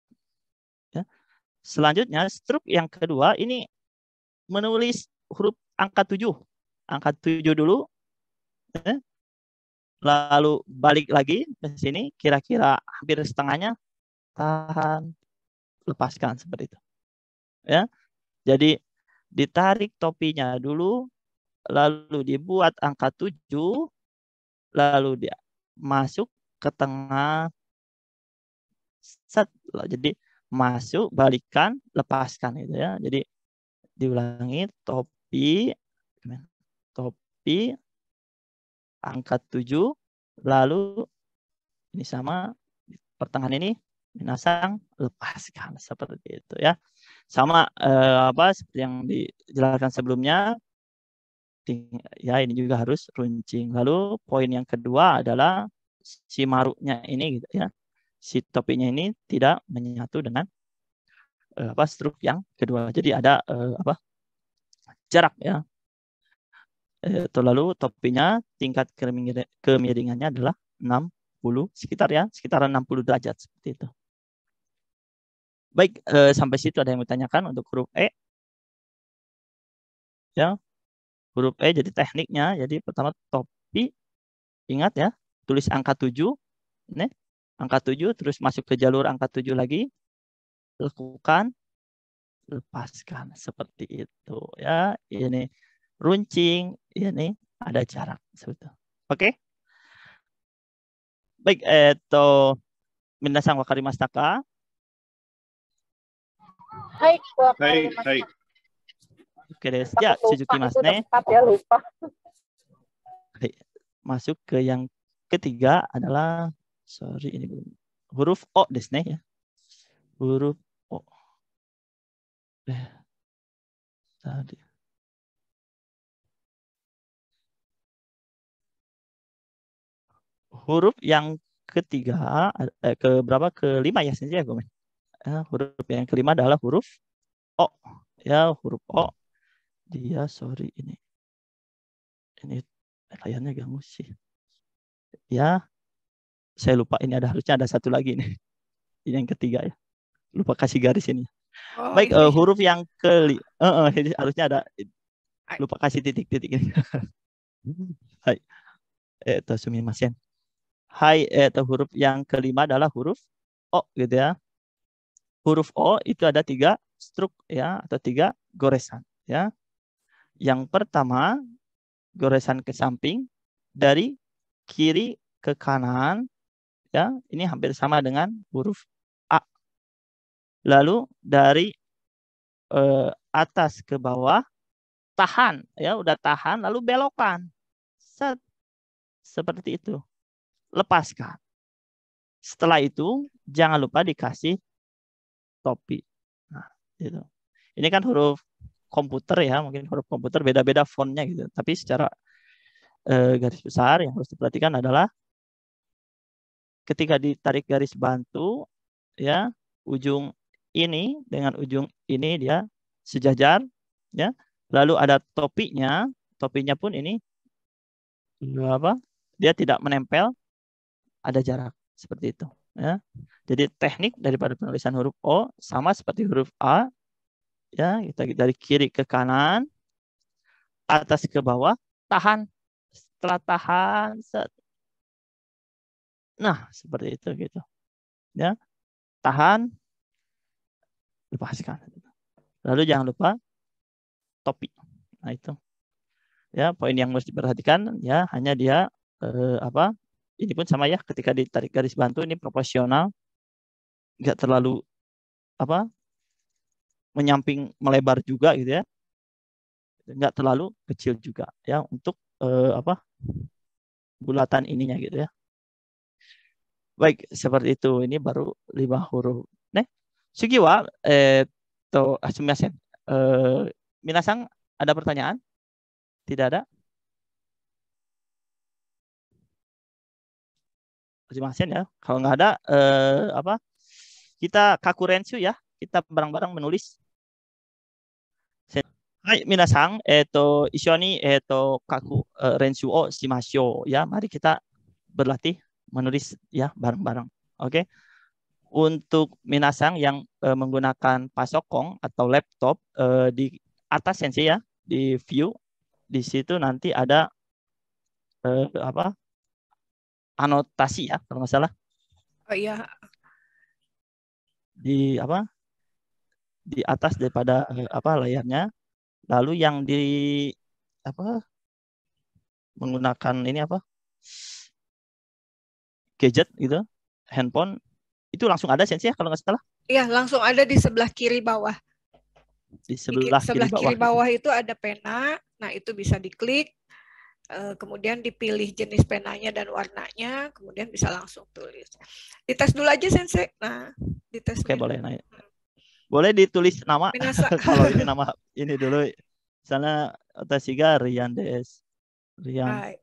Ya. Selanjutnya struk yang kedua ini menulis huruf angka 7. Angka 7 dulu. Ya. Lalu balik lagi ke sini kira-kira hampir setengahnya, tahan, lepaskan seperti itu. Ya. Jadi ditarik topinya dulu, lalu dibuat angka 7, lalu dia masuk ke tengah, Set. Jadi masuk, balikan, lepaskan gitu ya. Jadi diulangi, topi angka 7, lalu ini sama pertengahan ini minasang, lepaskan seperti itu ya. Sama seperti yang dijelaskan sebelumnya, ya ini juga harus runcing. Lalu poin yang kedua adalah si maruknya ini gitu ya. Si topinya ini tidak menyatu dengan struk yang kedua. Jadi ada jarak ya. Lalu topinya tingkat kemiringannya adalah 60 sekitar 60 derajat seperti itu. Baik, sampai situ ada yang bertanyakan untuk huruf E. Ya. Huruf E jadi tekniknya, jadi pertama topi, ingat ya, tulis angka 7, nih, angka 7, terus masuk ke jalur angka 7 lagi, lakukan, lepaskan, seperti itu ya. Ini runcing, ini ada jarak, seperti itu. Oke? Baik, minasan wakarimashita ka? Hai, Hai. Oke deh, ya, suzukimasu ne. Lupa. Masuk ke yang ketiga adalah, sorry ini belum, huruf O desu ne ya. Huruf O. Tadi. Huruf yang ketiga, ke berapa? Kelima ya, sensei ya, Gomen. Huruf yang kelima adalah huruf O. Ya, huruf O. Dia, sorry ini layarnya ganggu sih. Ya, saya lupa ini harusnya ada satu lagi nih. Ini yang ketiga ya. Lupa kasih garis ini. Oh, Baik, ini. huruf yang harusnya ada, lupa kasih titik-titik ini. Hai. Sumimasen. Hai, huruf yang kelima adalah huruf O gitu ya. Huruf O itu ada 3 struk ya, atau 3 goresan ya. Yang pertama, goresan ke samping dari kiri ke kanan ya. Ini hampir sama dengan huruf A. Lalu dari atas ke bawah tahan ya, udah tahan lalu belokkan. Set. Seperti itu. Lepaskan. Setelah itu jangan lupa dikasih topi. Nah, gitu. Ini kan huruf komputer ya, mungkin huruf komputer beda-beda fontnya gitu. Tapi secara garis besar yang harus diperhatikan adalah ketika ditarik garis bantu ya, ujung ini dengan ujung ini dia sejajar ya. Lalu ada topinya pun ini dia tidak menempel, ada jarak seperti itu ya. Jadi teknik daripada penulisan huruf O sama seperti huruf A ya, kita dari kiri ke kanan, atas ke bawah, tahan. Setelah tahan, set. Nah, seperti itu gitu. Ya. Tahan, lepaskan. Lalu jangan lupa topi. Nah, itu. Ya, poin yang harus diperhatikan ya, hanya dia ini pun sama ya, ketika ditarik garis bantu ini proporsional, enggak terlalu menyamping melebar juga gitu ya. Enggak terlalu kecil juga ya, untuk bulatan ininya gitu ya. Baik, seperti itu. Ini baru 5 huruf. Sugi wa sumimasen. Minasang ada pertanyaan? Tidak ada? Sumimasen ya. Kalau nggak ada kita kakurensu ya. Kita bareng-bareng menulis. Hai, minasang, isyo ni kaku rensu o shimashou ya. Mari kita berlatih menulis ya bareng-bareng. Oke. Untuk minasang yang menggunakan pasokong atau laptop, di atas sensei ya, di view di situ nanti ada anotasi ya kalau nggak salah. Oh iya. Di di atas daripada layarnya. Lalu yang di menggunakan ini gadget gitu, handphone, Itu langsung ada Sensei kalau nggak salah. Iya, langsung ada di sebelah kiri bawah. Di Di sebelah sebelah kiri kiri bawah itu ada pena. Nah, itu bisa diklik. Kemudian dipilih jenis penanya dan warnanya, kemudian bisa langsung tulis. Dites dulu aja Sensei. Nah, dites. Oke, boleh. Nah, boleh ditulis nama. Kalau ini nama ini dulu. Misalnya Otasiga Rian Des. Rian.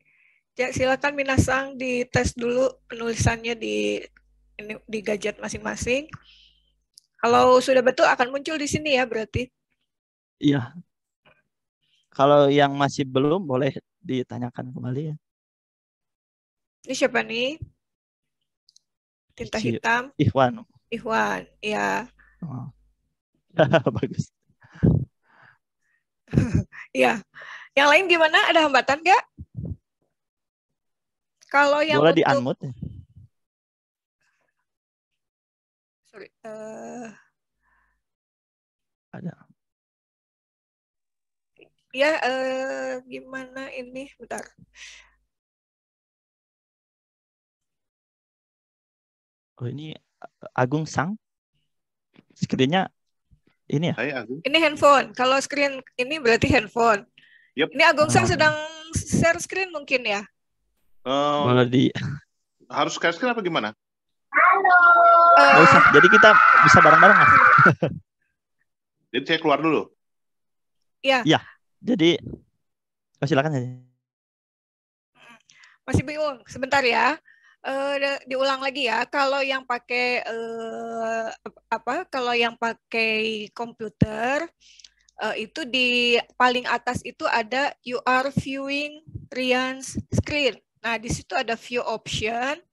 Ya, silakan Minasang dites dulu penulisannya di gadget masing-masing. Kalau sudah betul akan muncul di sini ya berarti. Iya. Kalau yang masih belum boleh ditanyakan kembali ya. Ini siapa nih? Tinta hitam. Ikhwan. Ikhwan, ya. Oh. Bagus. Iya. Yang lain gimana? Ada hambatan nggak? Kalau yang boleh untuk... di-unmute. Sorry. Ada. Ya, gimana ini? Bentar. Oh, ini Agung Sang. Screen-nya ini ya? Hai, Agung. Ini handphone. Kalau screen ini berarti handphone. Yep. Ini Agung Sang sedang share screen mungkin ya? Boleh di... Harus share screen apa gimana? Halo. Nggak usah. Jadi kita bisa bareng-bareng Mas. Jadi saya keluar dulu. Iya. Iya. Jadi silakan aja. Masih bingung. Sebentar ya. Diulang lagi ya. Kalau yang pakai Kalau yang pakai komputer itu di paling atas itu ada you are viewing Rian's screen. Nah, di situ ada view option.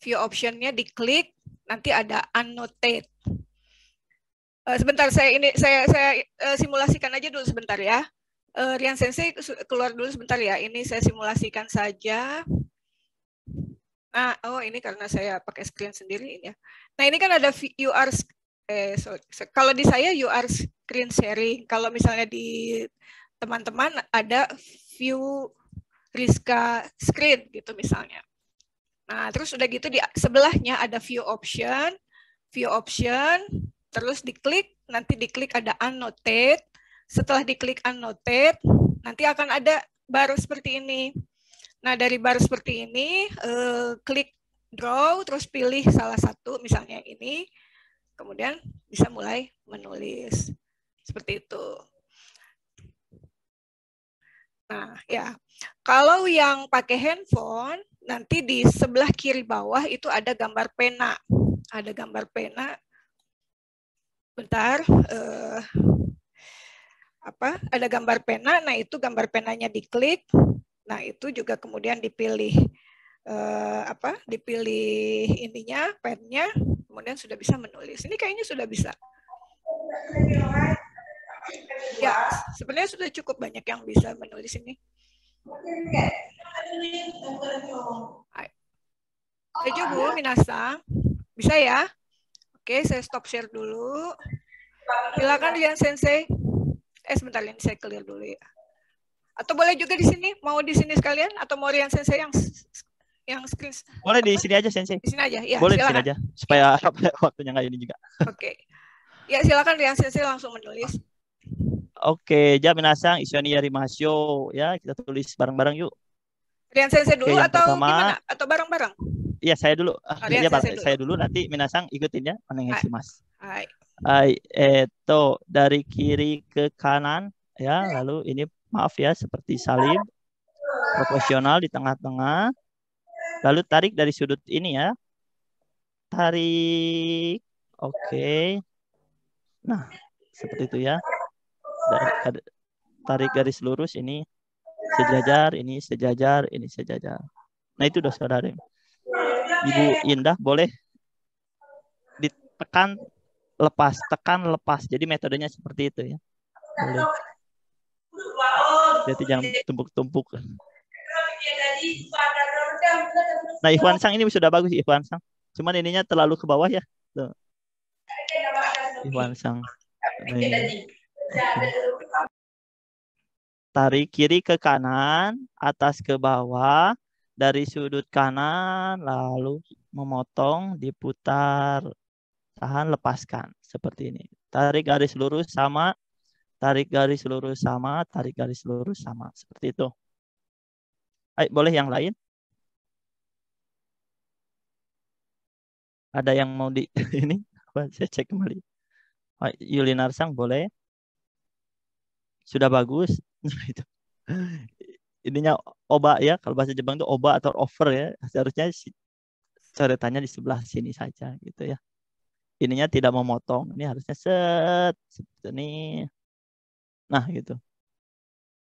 View optionnya diklik, nanti ada annotate. Sebentar saya simulasikan aja dulu sebentar ya. Rian Sensei keluar dulu sebentar ya. Ini saya simulasikan saja. Nah, ini karena saya pakai screen sendiri ya. Nah, ini kan ada kalau di saya you are screen sharing. Kalau misalnya di teman-teman ada view Rizka screen gitu misalnya. Nah, terus udah gitu di sebelahnya ada view option, terus diklik, nanti diklik ada annotate. Setelah diklik annotate, nanti akan ada bar seperti ini. Nah, dari bar seperti ini, klik draw, terus pilih salah satu, misalnya ini, kemudian bisa mulai menulis. Seperti itu. Nah, ya. Kalau yang pakai handphone, nanti di sebelah kiri bawah itu ada gambar pena. Ada gambar pena. Bentar. Ada gambar pena. Nah, itu gambar penanya diklik. Nah, itu juga kemudian dipilih dipilih ininya, pennya, kemudian sudah bisa menulis. Ini kayaknya sudah bisa. Ya, sebenarnya sudah cukup banyak yang bisa menulis ini. Ayo Bu, Minasang. Bisa ya? Oke, saya stop share dulu. Silakan Rian Sensei. Sebentar, ini saya clear dulu ya. Atau boleh juga di sini? Mau di sini sekalian? Atau mau Rian Sensei yang screen? Boleh di sini aja Sensei. Di sini aja, ya. Boleh silakan. di sini aja. Supaya waktunya nggak ini juga. Oke. Ya, silakan Rian Sensei langsung menulis. Oke, ja Minasang Iswani Yarimasyo ya, kita tulis bareng-bareng yuk. Rian Sensei dulu atau pertama, gimana? Atau bareng-bareng? Iya, saya dulu. Iya, saya dulu nanti Minasang ikutin ya, menengesi Mas. Hai. Itu dari kiri ke kanan ya, lalu ini maaf ya seperti salib proporsional di tengah-tengah. Lalu tarik dari sudut ini ya. Tarik. Oke. Nah, seperti itu ya. Tarik garis lurus ini sejajar, ini sejajar, ini sejajar. Nah, itu udah saudara. Ibu Indah boleh ditekan lepas, tekan lepas. Jadi metodenya seperti itu ya. Boleh. Jadi jangan tumpuk-tumpuk. Nah, Ikhwan Sang ini sudah bagus Ikhwan Sang. Cuman ininya terlalu ke bawah ya. Tuh. Ikhwan Sang. Tarik kiri ke kanan, atas ke bawah, dari sudut kanan, lalu memotong, diputar tahan, lepaskan. Seperti ini. Tarik garis lurus sama, tarik garis lurus sama, tarik garis lurus sama. Seperti itu. Ayo, boleh yang lain? Ada yang mau di ini? Saya cek kembali. Yulina Arsang boleh. Sudah bagus. Itu. Ininya oba ya. Kalau bahasa Jepang itu oba atau over ya. Seharusnya coretannya di sebelah sini saja gitu ya. Ininya tidak memotong. Ini harusnya set seperti ini. Nah gitu.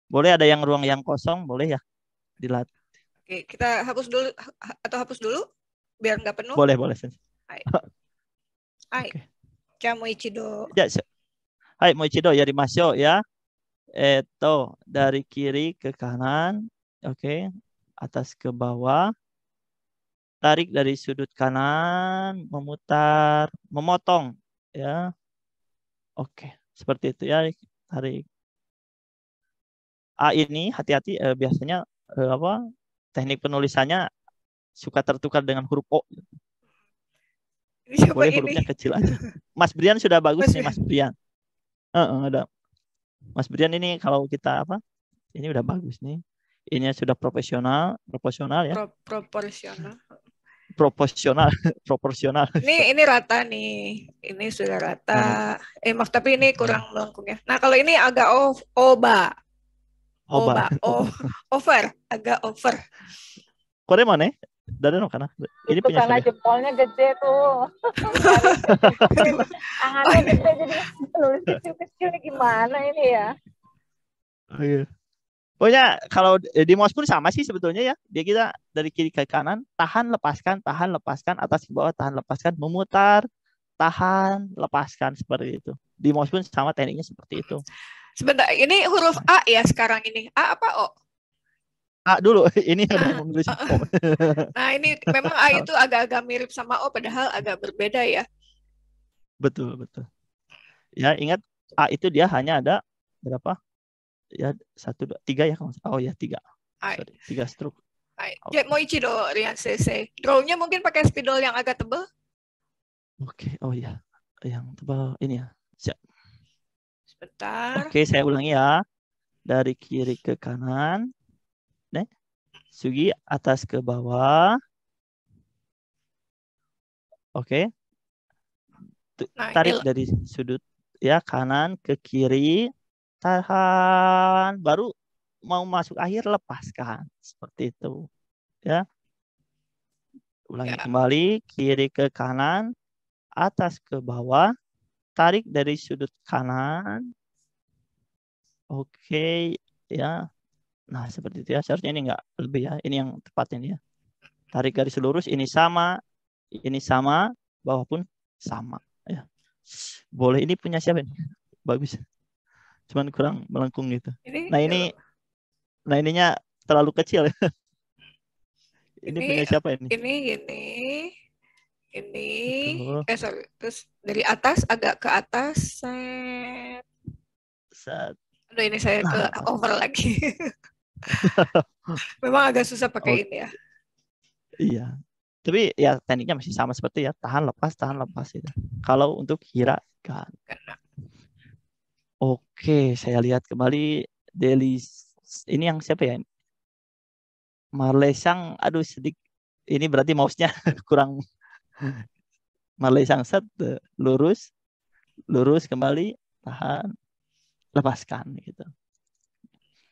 Boleh ada yang ruang yang kosong, boleh ya dilatih. Oke, kita hapus dulu atau hapus dulu biar nggak penuh. Boleh, boleh. Hai. Oke. Moichido. Ya, hai Moichido yarimasho ya. Dari kiri ke kanan. Oke. Atas ke bawah. Tarik dari sudut kanan, memutar, memotong ya. Oke, seperti itu ya. Tarik. A ini hati-hati biasanya teknik penulisannya suka tertukar dengan huruf O. Boleh hurufnya kecil aja. Mas Brian sudah bagus nih Mas Brian. Ada. Mas Brian ini kalau kita ini udah bagus nih. Ini sudah proporsional ya. Proporsional. Ini rata nih. Ini sudah rata. Maaf tapi ini kurang melengkung ya. Nah, kalau ini agak over, agak over. Kore mana? Dari no kana? Ini itu karena jempolnya gede tuh. Tangannya gede jadi nulis kecil-kecil gimana ini ya? Oh, iya. Pokoknya kalau di mouse pun sama sih sebetulnya ya. Dia kita dari kiri ke kanan, tahan, lepaskan, atas ke bawah, tahan, lepaskan, memutar, tahan, lepaskan seperti itu. Di mouse pun sama tekniknya seperti itu. Sebentar, ini huruf A ya sekarang ini. A apa O? A dulu, ini ada menulis O. Nah, ini memang A itu agak-agak mirip sama O, padahal agak berbeda ya. Betul. Ya, ingat A itu dia hanya ada berapa? Ya 1, 2, 3 ya. Oh ya 3. Sorry, 3 stroke. Moichido Rian Sensei. Draw-nya mungkin pakai spidol yang agak tebal. Oke, oh ya. Yang tebal ini ya. Siap. Sebentar. Oke, saya ulangi ya. Dari kiri ke kanan. Sugi atas ke bawah. Oke. Tarik dari sudut ya kanan ke kiri. Tahan, baru mau masuk akhir lepaskan seperti itu ya. Ulangi kembali, kiri ke kanan, atas ke bawah, tarik dari sudut kanan. Oke ya. Nah seperti itu ya, seharusnya ini enggak lebih ya, ini yang tepat ini ya. Tarik garis lurus, ini sama, bawah pun sama ya. Boleh, ini punya siapa ini? Bagus. Cuman kurang melengkung gitu. Nah ininya terlalu kecil ya. Ini punya siapa ini? Ini. Sorry. Terus dari atas agak ke atas. Aduh, ini saya ke over lagi. Memang agak susah pakai ini ya. Iya. Tapi ya tekniknya masih sama seperti ya. Tahan lepas itu. Kalau untuk hiragan. Oke, saya lihat kembali ini yang siapa ya? Marlesang, aduh sedikit. Ini berarti mouse-nya kurang. Marlesang set lurus kembali, tahan, lepaskan gitu.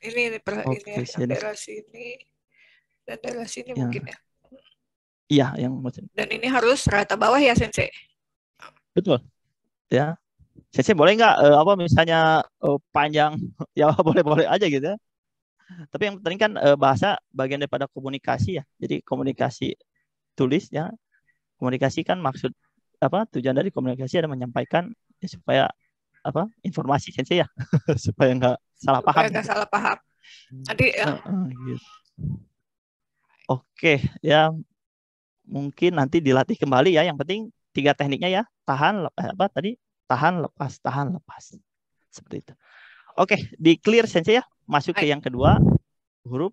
Ini daerah sini dan daerah sini ya. Mungkin ya. Iya, yang mouse. Dan ini harus rata bawah ya, Sensei. Betul. Ya. Sensei boleh nggak misalnya panjang ya boleh aja gitu ya. Tapi yang penting kan bahasa bagian daripada komunikasi ya. Jadi komunikasi tulis ya. Komunikasi kan maksud tujuan dari komunikasi adalah menyampaikan ya, supaya informasi Sensei ya supaya nggak salah paham. Nggak salah paham. Nanti gitu. Oke ya. Mungkin nanti dilatih kembali ya. Yang penting 3 tekniknya ya. Tahan tahan lepas seperti itu. Oke, di clear Sensei ya. Masuk ke yang kedua, huruf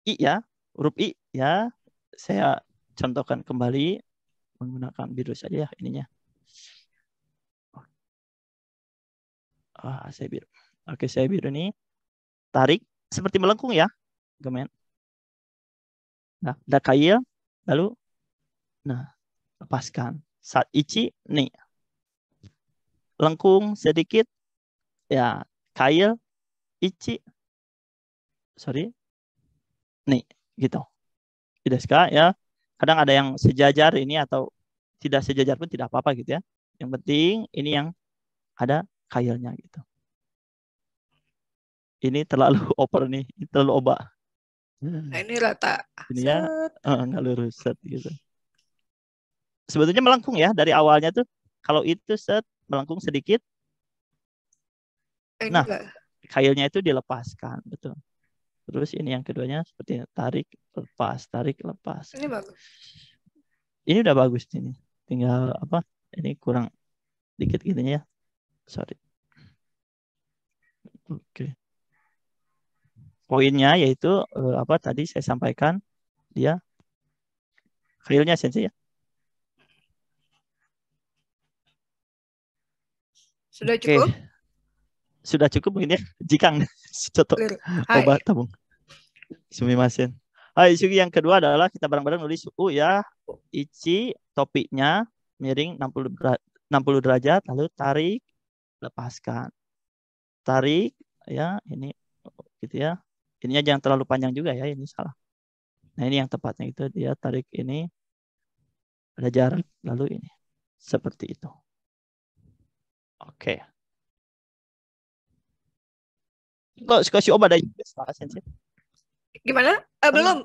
I ya. Huruf I ya. Saya contohkan kembali menggunakan biru saja ya ininya. Saya biru. Oke, saya biru ini tarik seperti melengkung ya, Gemen. Nah, ada kail, lalu, nah, lepaskan. Saat ichi, nih, lengkung sedikit, ya, kail, ichi, sorry, nih, gitu. Tidak suka ya. Kadang ada yang sejajar ini atau tidak sejajar pun tidak apa-apa gitu ya. Yang penting ini yang ada kailnya gitu. Ini terlalu oper nih, ini terlalu oba. Nah, ini rata. Ini ya Set. nggak lurus set gitu. Sebetulnya melengkung ya dari awalnya tuh. Kalau itu set melengkung sedikit. Ini Nah, enggak. kailnya itu dilepaskan, betul. Terus ini yang keduanya seperti tarik, lepas, tarik, lepas. Ini bagus. Ini udah bagus ini. Tinggal apa? Ini kurang dikit gitunya ya. Sorry. Oke. Poinnya yaitu apa tadi saya sampaikan, dia kailnya sensei ya. Sudah Oke. cukup? Sudah cukup mungkin ya. Jikang contoh Hai. obat tabung. Sumimasen. Hai, Sugi yang kedua adalah kita bareng-bareng nulis ya. Ichi topiknya miring 60 derajat lalu tarik, lepaskan. Tarik ya, ini gitu ya. Ininya jangan terlalu panjang juga ya, ini salah. Nah, ini yang tepatnya itu dia tarik ini ada jarak lalu ini. Seperti itu. Oke. Kok kasih obat dari sensei? Gimana? Belum.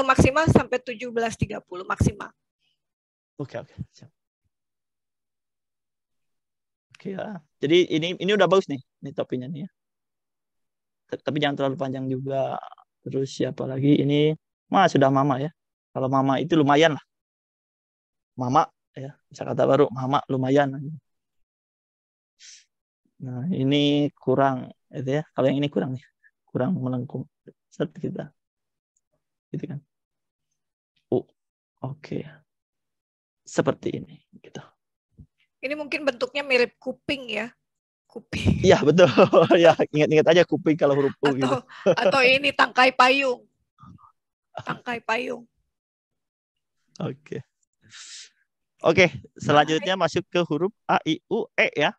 Maksimal sampai 17.30 maksimal. Oke. Siap. Oke ya. Jadi ini udah bagus nih, ini topinya nih ya. Tapi jangan terlalu panjang juga. Terus siapa lagi? Ini sudah mama ya. Kalau mama itu lumayan lah. Mama ya, bisa kata baru mama lumayan. Nah, ini kurang itu ya. Kalau yang ini kurang nih. Kurang melengkung. Set kita. Gitu kan. Oke. Seperti ini gitu. Ini mungkin bentuknya mirip kuping ya. Kuping. Iya, betul. Ya, ingat-ingat aja kuping kalau huruf U gitu. Atau ini tangkai payung. Tangkai payung. Oke. Oke, selanjutnya masuk ke huruf A, I, U, E ya.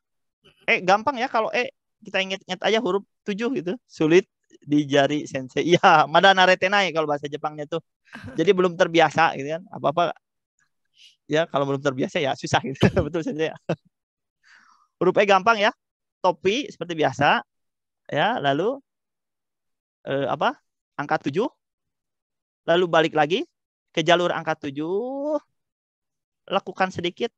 Gampang ya kalau kita ingat-ingat aja huruf 7 gitu. Sulit di jari sensei. Iya, madana retenai kalau bahasa Jepangnya tuh. Jadi belum terbiasa gitu kan. Apa-apa ya kalau belum terbiasa ya susah gitu. Betul sensei ya. Huruf E gampang ya. Topi seperti biasa ya, lalu angka 7. Lalu balik lagi ke jalur angka 7. Lakukan sedikit,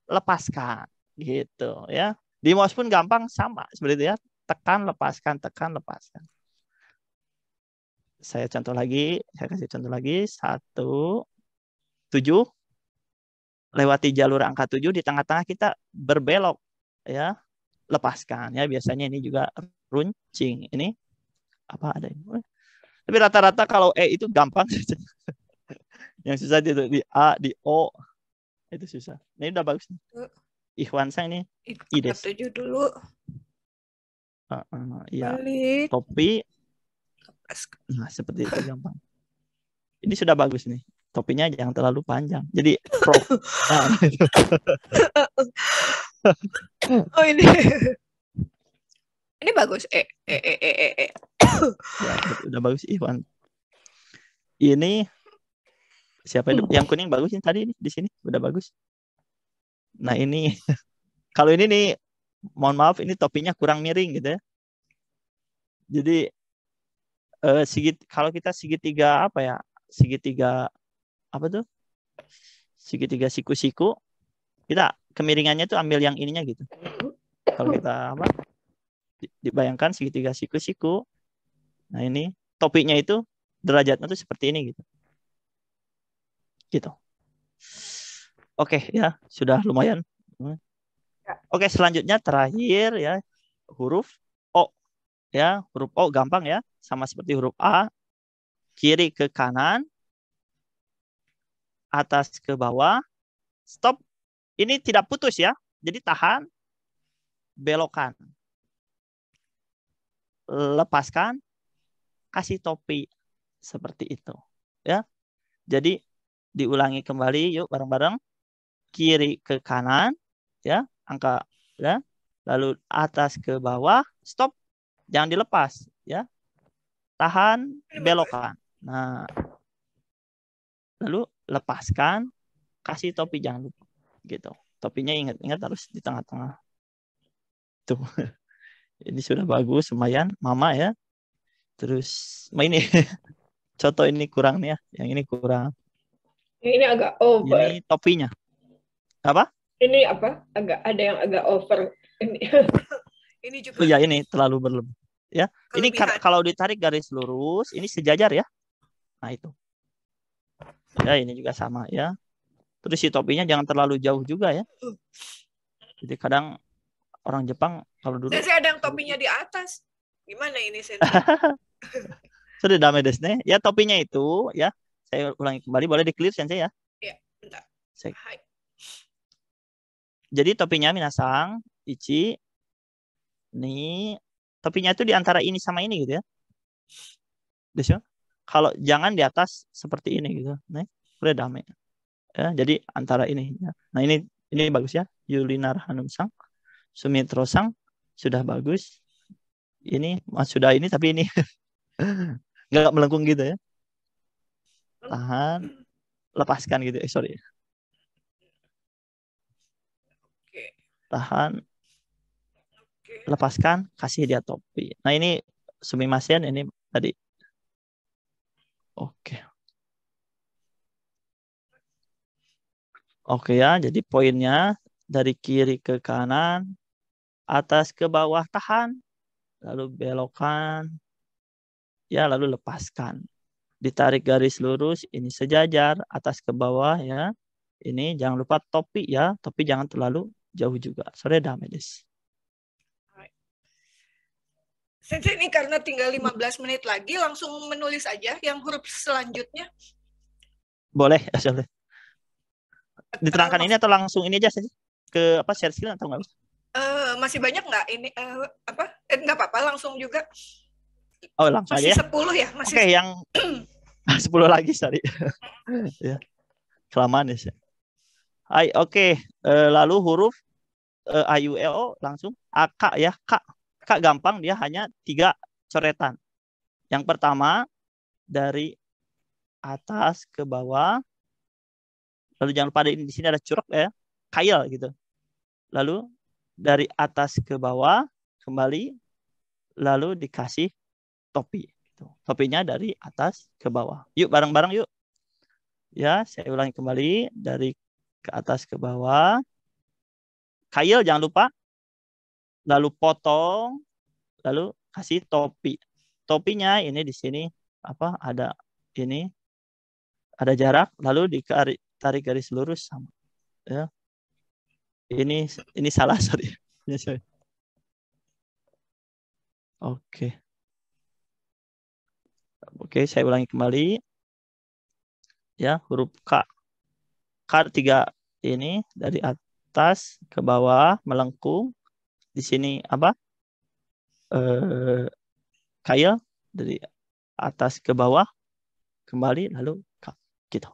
lepaskan gitu ya. Di mouse pun gampang sama seperti itu ya. Tekan, lepaskan, tekan, lepaskan. Saya kasih contoh lagi. 1, 7. Lewati jalur angka 7, di tengah-tengah kita berbelok ya. Lepaskan ya. Biasanya ini juga runcing. Ini apa ada ini? Tapi rata-rata kalau itu gampang. Yang susah itu di A, di O. Itu susah. Ini udah bagus nih. Ikhwan Sang ini ides. 7 dulu. Ya. Balik. Topi. Nah, seperti itu gampang. Ini sudah bagus nih. Topinya jangan terlalu panjang. Jadi pro. Nah, itu. Oh ini. Ini bagus. Ya, udah bagus Ikhwan. Ini siapa yang kuning bagus ini tadi di sini udah bagus. Nah, ini kalau ini nih mohon maaf ini topinya kurang miring gitu ya. Jadi kalau kita segitiga apa ya? Segitiga apa tuh? Segitiga siku-siku. Kita kemiringannya tuh ambil yang ininya gitu. Kalau kita dibayangkan segitiga siku-siku. Nah, ini topinya itu derajatnya tuh seperti ini gitu. Gitu. Oke ya, sudah lumayan. Oke, selanjutnya terakhir ya huruf O ya, huruf O gampang ya, sama seperti huruf A, kiri ke kanan, atas ke bawah, stop. Ini tidak putus ya, jadi tahan, belokan lepaskan, kasih topi. Seperti itu. Ya. Jadi diulangi kembali yuk bareng-bareng. Kiri ke kanan, ya, angka, ya. Lalu atas ke bawah, stop. Jangan dilepas, ya. Tahan, belokkan. Nah, lalu lepaskan, kasih topi, jangan lupa. Gitu. Topinya ingat-ingat harus di tengah-tengah. Tuh. Ini sudah bagus, lumayan. Mama ya. Terus, ini contoh ini kurang nih ya. Yang ini kurang. Ini agak over. Ini topinya. Apa? Ini apa? Ada yang agak over. Ini juga. Oh ya, ini terlalu berlebih. Ya, ini kalau ditarik garis lurus, ini sejajar ya. Nah itu. Ya, ini juga sama ya. Terus si topinya jangan terlalu jauh juga ya. Jadi kadang orang Jepang kalau dulu. Saya ada yang topinya di atas. Gimana ini Sensei? Sudah dame desu ne. Ya topinya itu ya. Saya ulangi kembali, boleh di-clear Sensei ya? Iya, bentar. Jadi topinya minasang, ichi, ni, topinya itu di antara ini sama ini gitu ya. Desu. Kalau jangan di atas seperti ini gitu. Nih, udah dame. Ya, jadi antara ini ya. Nah, ini bagus ya. Yulinar Hanum-sang, Sumitro-sang sudah bagus. Ini sudah ini tapi ini nggak melengkung gitu ya. Tahan, lepaskan gitu. Sorry. Tahan, lepaskan, kasih dia topi. Nah ini sumimasen ini tadi. Oke. Oke ya, jadi poinnya dari kiri ke kanan, atas ke bawah tahan, lalu belokkan, ya lalu lepaskan. Ditarik garis lurus, ini sejajar, atas ke bawah ya. Ini jangan lupa topi ya, topi jangan terlalu jauh juga. Sore dame desu. Sensei ini karena tinggal 15 menit lagi, langsung menulis aja yang huruf selanjutnya. Boleh, boleh. Diterangkan ini atau langsung ini aja saja ke apa share screen atau enggak? Masih banyak nggak ini apa? Nggak apa-apa langsung juga. Oh langsung masih aja. 10 ya. Masih Oke, yang 10 lagi sorry. Ya, kelamaan ya. Hai, oke. Lalu huruf A, I, U, E, O langsung AK ya. K gampang, dia hanya 3 coretan. Yang pertama dari atas ke bawah. Lalu jangan lupa di sini ada curug ya. Kail gitu. Lalu dari atas ke bawah kembali, lalu dikasih topi. Topinya dari atas ke bawah. Yuk bareng-bareng yuk. Ya, saya ulangi kembali dari ke atas ke bawah. Kail jangan lupa. Lalu potong, lalu kasih topi. Topinya ini di sini apa? Ada ini, ada jarak, lalu ditarik garis lurus sama. Ya. Ini salah sorry. Oke. Oke, saya ulangi kembali. Ya, huruf K. K3 ini dari atas ke bawah melengkung. Di sini apa? Kail dari atas ke bawah kembali lalu K gitu.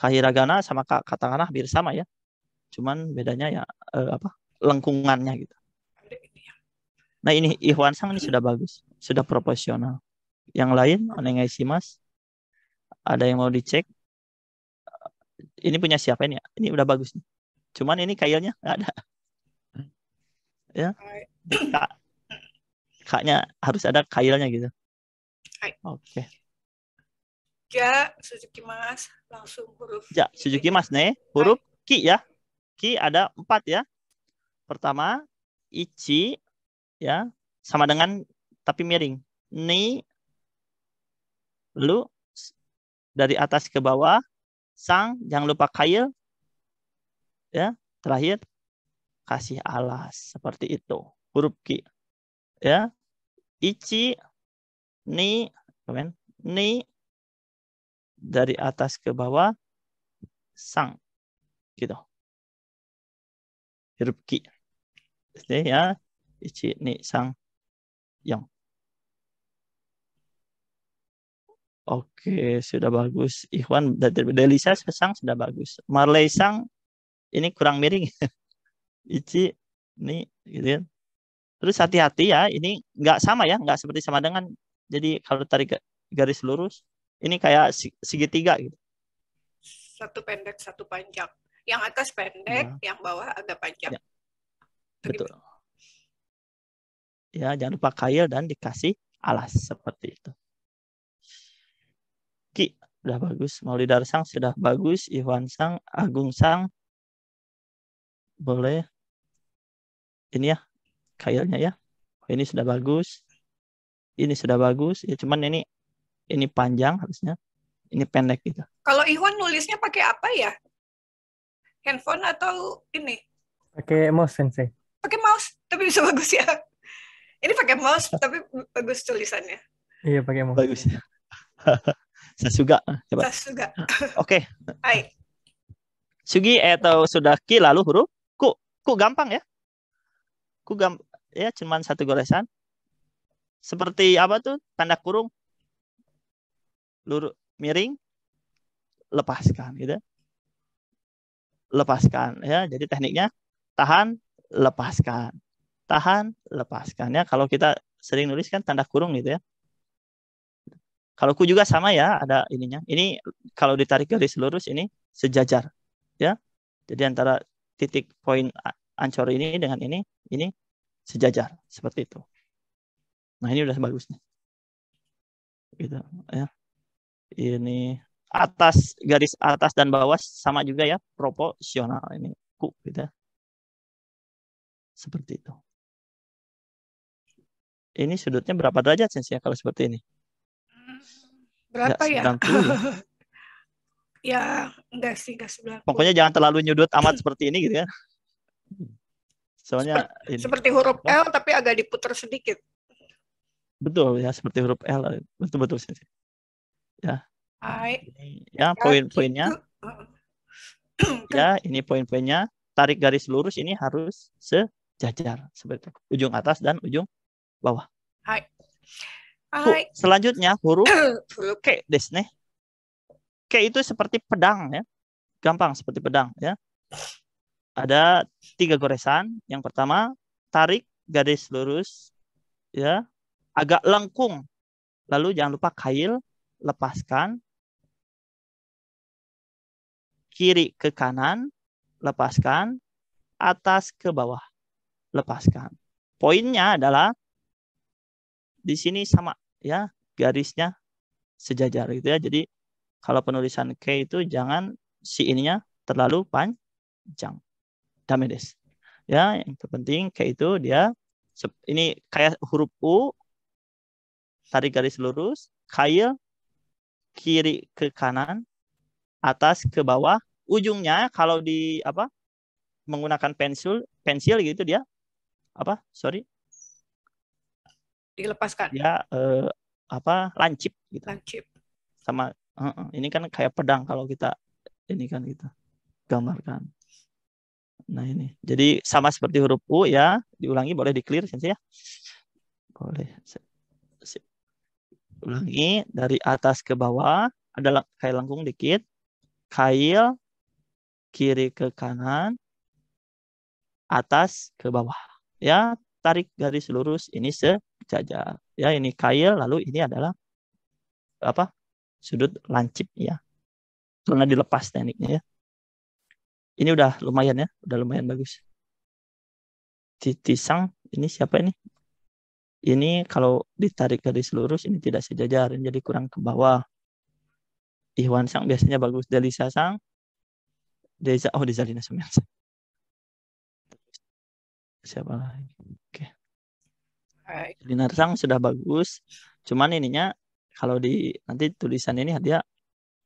Kahiragana sama katakana hampir sama ya. Cuman bedanya ya apa? Lengkungannya gitu. Nah, ini Ikhwan Sang ini sudah bagus, sudah proporsional. Yang lain onegai shimasu. Ada yang mau dicek? Ini punya siapa ini ya? Ini udah bagus nih. Cuman ini kailnya nggak ada. Ya. Kaknya harus ada kailnya gitu. Oke. Ja, Suzuki Mas, langsung huruf. Ja, Suzuki Mas nih, huruf Ki ya. Ki ada 4 ya. Pertama, ichi ya, sama dengan tapi miring. Ni, lu dari atas ke bawah, sang, jangan lupa kail. Ya, terakhir kasih alas seperti itu. Huruf Ki. Ya. Ichi, ni, ni dari atas ke bawah, sang. Gitu. Huruf Ki. Ya. Ichi ni sang yang. Oke, sudah bagus. Ikhwan Delisa Sang sudah bagus. Marley Sang ini kurang miring. Ichi ini gitu ya. Terus hati-hati ya, ini nggak sama ya, nggak seperti sama dengan. Jadi kalau tarik garis lurus, ini kayak segitiga gitu. Satu pendek, satu panjang. Yang atas pendek, yang bawah agak panjang. Ya. Betul. Ya, jangan lupa kail dan dikasih alas seperti itu. Ki, sudah bagus. Maulidar Sang sudah bagus. Iwan Sang, Agung Sang, boleh. Ini ya, kailnya ya. Ini sudah bagus. Ini sudah bagus. Ya, cuman ini panjang harusnya. Ini pendek gitu. Kalau Iwan nulisnya pakai apa ya? Handphone atau ini? Pakai mouse, Sensei. Pakai mouse, tapi bisa bagus ya. Ini pakai mouse, tapi bagus tulisannya. Iya, pakai mouse. Bagus. Sasuga. Coba. Sasuga. Oke. Hai. Sugi atau sudah Ki lalu huruf Ku. Ku gampang ya. Ku ya cuman satu goresan. Seperti apa tuh? Tanda kurung. Lurus miring, lepaskan gitu. Lepaskan ya. Jadi tekniknya tahan, lepaskan. Tahan, lepaskan ya. Kalau kita sering nulis kan tanda kurung gitu ya. Kalau ku juga sama ya, ada ininya. Ini kalau ditarik garis lurus ini sejajar ya. Jadi antara titik poin ancor ini dengan ini sejajar seperti itu. Nah, ini udah bagus nih. Gitu ya. Ini atas, garis atas dan bawah sama juga ya, proporsional ini ku gitu. Seperti itu. Ini sudutnya berapa derajat Sensei kalau seperti ini? Berapa ya? 90 ya? Ya, enggak sih, enggak 90. Pokoknya jangan terlalu nyudut amat seperti ini gitu ya. Soalnya seperti huruf L tapi agak diputar sedikit. Betul ya, seperti huruf L. Betul Sensei. Ya. Hai. Ya, poin-poinnya. Ya, ini poin-poinnya. Tarik garis lurus ini harus sejajar seperti itu. Ujung atas dan ujung bawah. Hai. Hai. Selanjutnya huruf K desne. K itu seperti pedang ya. Gampang seperti pedang ya. Ada 3 goresan. Yang pertama, tarik garis lurus ya, agak lengkung. Lalu jangan lupa kail, lepaskan. Kiri ke kanan, lepaskan. Atas ke bawah, lepaskan. Poinnya adalah di sini sama ya, garisnya sejajar gitu ya. Jadi kalau penulisan K itu jangan si ininya terlalu panjang. Damedes. Ya, yang terpenting K itu dia ini kayak huruf U, tarik garis lurus, kail kiri ke kanan, atas ke bawah, ujungnya kalau di apa? Menggunakan pensil gitu dia apa? Sorry. Dilepaskan. Ya lancip gitu. Lancip. Sama ini kan kayak pedang kalau kita ini kan kita gambarkan. Nah ini. Jadi sama seperti huruf U ya, diulangi boleh di-clear Sensei ya. Boleh. Ulangi dari atas ke bawah, ada kayak lengkung dikit. Kail kiri ke kanan, atas ke bawah. Ya, tarik garis lurus ini sejajar. Ya, ini kail lalu ini adalah apa? Sudut lancip ya. Karena dilepas tekniknya ya. Ini udah lumayan ya, udah lumayan bagus. Titisang ini siapa ini? Ini kalau ditarik garis lurus ini tidak sejajar, jadi kurang ke bawah. Iwan Sang biasanya bagus. Delisa Sang, Dezalina Sumiansa. Siapa lagi? Oke. Dinar Sang sudah bagus. Cuman ininya kalau di nanti tulisan ini dia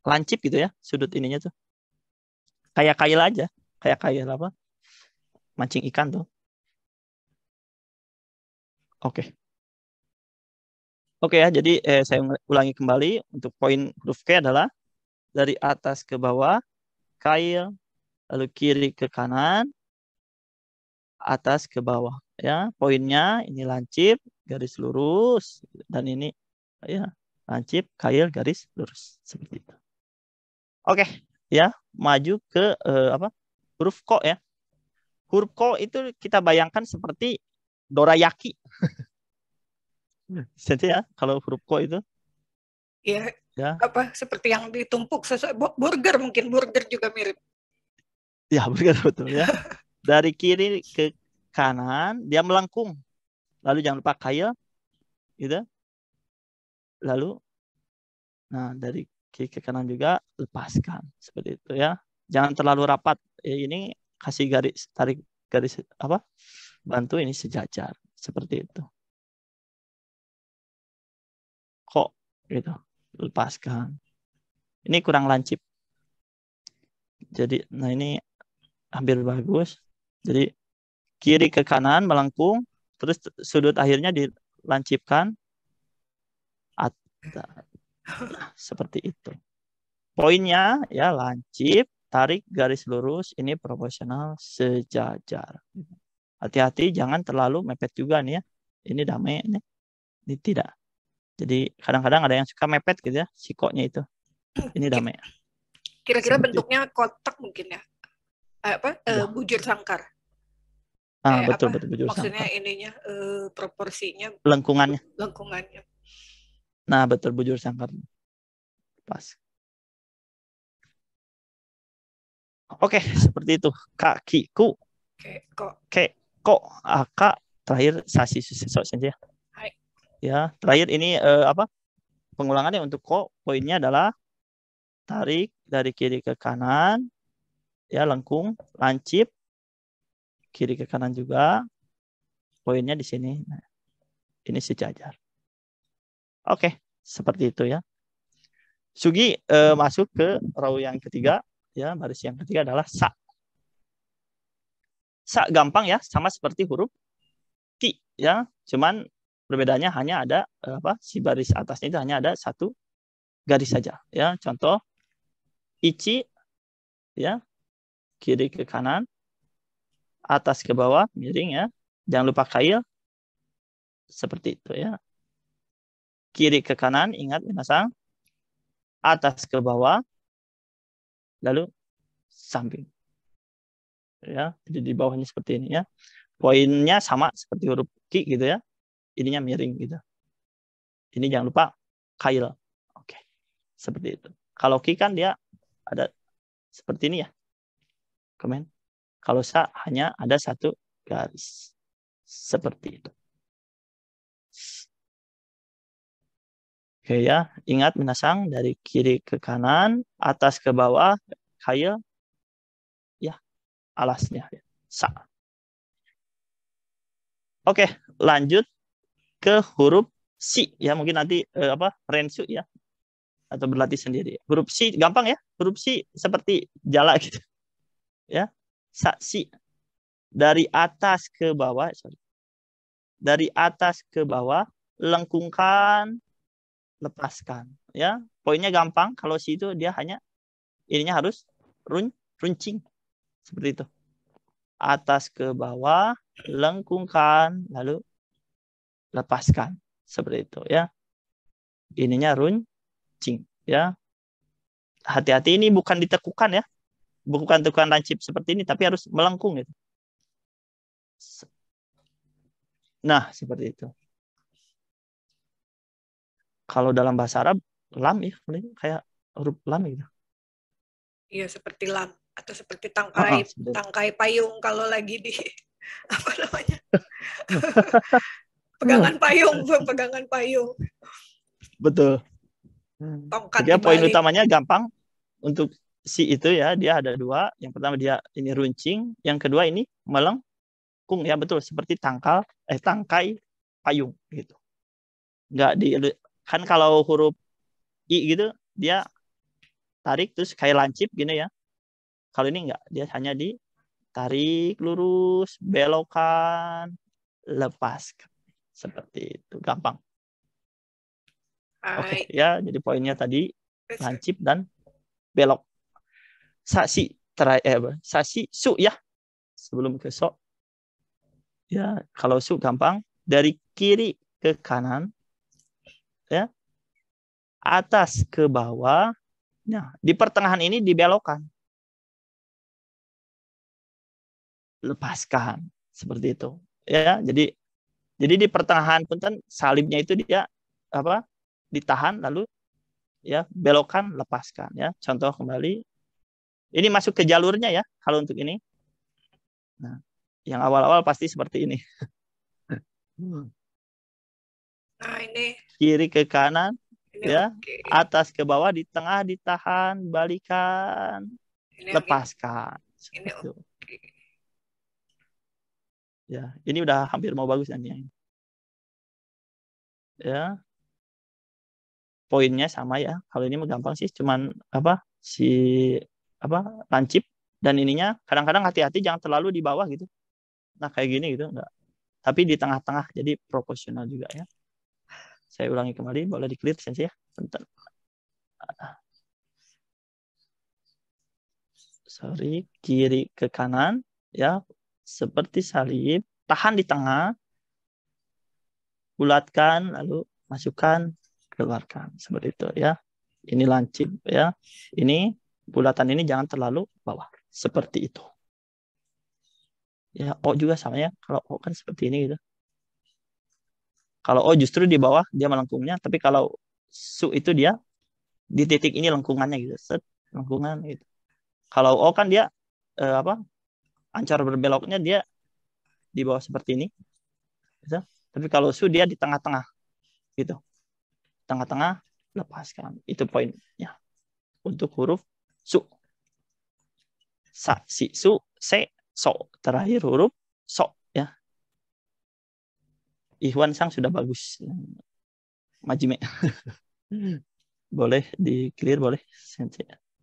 lancip gitu ya, sudut ininya tuh. Kayak kail aja, kayak kail apa? Mancing ikan tuh. Oke. Oke ya, jadi saya ulangi kembali untuk poin huruf K adalah dari atas ke bawah, kail, lalu kiri ke kanan, atas ke bawah. Ya, poinnya ini lancip, garis lurus, dan ini ya lancip, kail, garis lurus seperti itu. Oke, ya maju ke huruf ko ya. Huruf ko itu kita bayangkan seperti dorayaki. Jadi ya, kalau huruf ko itu Ya, ya, seperti yang ditumpuk sesuai burger, mungkin burger juga mirip. ya betul ya. Dari kiri ke kanan dia melengkung. Lalu jangan lupa kail, gitu. Lalu, nah dari kiri ke kanan juga lepaskan seperti itu ya. Jangan terlalu rapat. Ini kasih garis, tarik garis bantu ini sejajar seperti itu. Kok gitu, lepaskan. Ini kurang lancip. Jadi, nah ini hampir bagus. Jadi kiri ke kanan melengkung, terus sudut akhirnya dilancipkan. Nah, seperti itu. Poinnya ya lancip, tarik garis lurus, ini proporsional sejajar. Hati-hati jangan terlalu mepet juga nih ya. Ini damai ini tidak. Jadi kadang-kadang ada yang suka mepet gitu ya, sikoknya itu. Ini damai. Kira-kira bentuknya kotak mungkin ya. Ya. Bujur sangkar. Betul bujur maksudnya sangkar. ininya proporsinya lengkungannya. Nah, betul bujur sangkar. Pas. Oke, seperti itu. Kakiku. Kok aka terakhir sasi susesok saja. Hai. Ya, terakhir ini pengulangannya untuk ko, poinnya adalah tarik dari kiri ke kanan, ya lengkung, lancip, kiri ke kanan juga, poinnya di sini. Nah, ini sejajar. Oke, seperti itu ya. Sugi masuk ke row yang ketiga, ya baris yang ketiga adalah sa. Sa gampang ya, sama seperti huruf ki ya, cuman perbedaannya hanya ada si baris atasnya itu hanya ada satu garis saja ya. Contoh ichi ya, kiri ke kanan, atas ke bawah miring ya. Jangan lupa kail seperti itu ya. Kiri ke kanan, ingat minasang, atas ke bawah, lalu samping ya. Jadi di bawahnya seperti ini ya. Poinnya sama seperti huruf ki gitu ya. Ininya miring gitu. Ini jangan lupa kail. Oke. Seperti itu. Kalau ki kan dia ada seperti ini ya. Komen. Kalau sa hanya ada satu garis. Seperti itu. Oke ya. Ingat minasang dari kiri ke kanan, atas ke bawah, kail ya, alasnya ya. Sa. Oke, lanjut ke huruf si ya, mungkin nanti Rensu ya, atau berlatih sendiri. Huruf si gampang ya, huruf si seperti jala gitu ya. Sa si dari atas ke bawah, dari atas ke bawah, lengkungkan, lepaskan ya. Poinnya gampang, kalau si itu dia hanya ininya harus runcing seperti itu. Atas ke bawah, lengkungkan, lalu lepaskan seperti itu ya. Ininya runcing ya. Hati-hati, ini bukan ditekukan ya, bukan tekukan lancip seperti ini, tapi harus melengkung gitu. Nah seperti itu. Kalau dalam bahasa Arab lam ya, kayak huruf lam gitu. Iya, seperti lam atau seperti tangkai payung kalau lagi di apa namanya? pegangan payung. Betul. Tongkat. Jadi poin utamanya gampang untuk si itu ya, dia ada dua. Yang pertama dia ini runcing, yang kedua ini melengkung ya, betul seperti tangkai payung gitu. Kan kalau huruf i gitu dia tarik terus kayak lancip gini ya. Kalau ini enggak, dia hanya ditarik lurus, belokkan, lepaskan. Seperti itu, gampang. Oke, ya, jadi poinnya tadi lancip dan belok. Sasi su ya. Sebelum ke so. Ya, kalau su gampang dari kiri ke kanan, ya, atas ke bawah. Nah, di pertengahan ini dibelokkan, lepaskan seperti itu. Ya, jadi di pertengahan punten salibnya itu dia apa? Ditahan lalu ya belokkan, lepaskan ya. Contoh kembali. Ini masuk ke jalurnya ya kalau untuk ini. Nah, yang awal-awal pasti seperti ini. Nah, ini Kiri ke kanan ya, oke. atas ke bawah, di tengah ditahan, balikan, Ini yang lepaskan. ini Seperti itu. oke. Ya, ini udah hampir mau bagus ini. Ya, poinnya sama ya. Kalau ini mah gampang sih, cuman apa lancip dan ininya kadang-kadang hati-hati jangan terlalu di bawah gitu. Nah, kayak gini gitu enggak. Tapi di tengah-tengah jadi proporsional juga ya. Saya ulangi kembali, boleh di-clear Sensei ya. Bentar. Sorry, kiri ke kanan ya, seperti salib, tahan di tengah, bulatkan lalu masukkan, keluarkan seperti itu ya. Ini lancip ya. Ini bulatan ini jangan terlalu bawah. Seperti itu. Ya, O juga sama ya. Kalau O kan seperti ini gitu. Kalau O justru di bawah dia melengkungnya, tapi kalau Su itu dia di titik ini lengkungannya gitu. Set, lengkungan gitu. Kalau O kan dia ancar berbeloknya dia di bawah seperti ini. Gitu. Tapi kalau Su dia di tengah-tengah gitu. Tengah-tengah, lepaskan. Itu poinnya. Untuk huruf Su. Sa, si, su, se, so. Terakhir huruf so ya. Ikhwan Sang sudah bagus. Majime. Boleh di clear, boleh.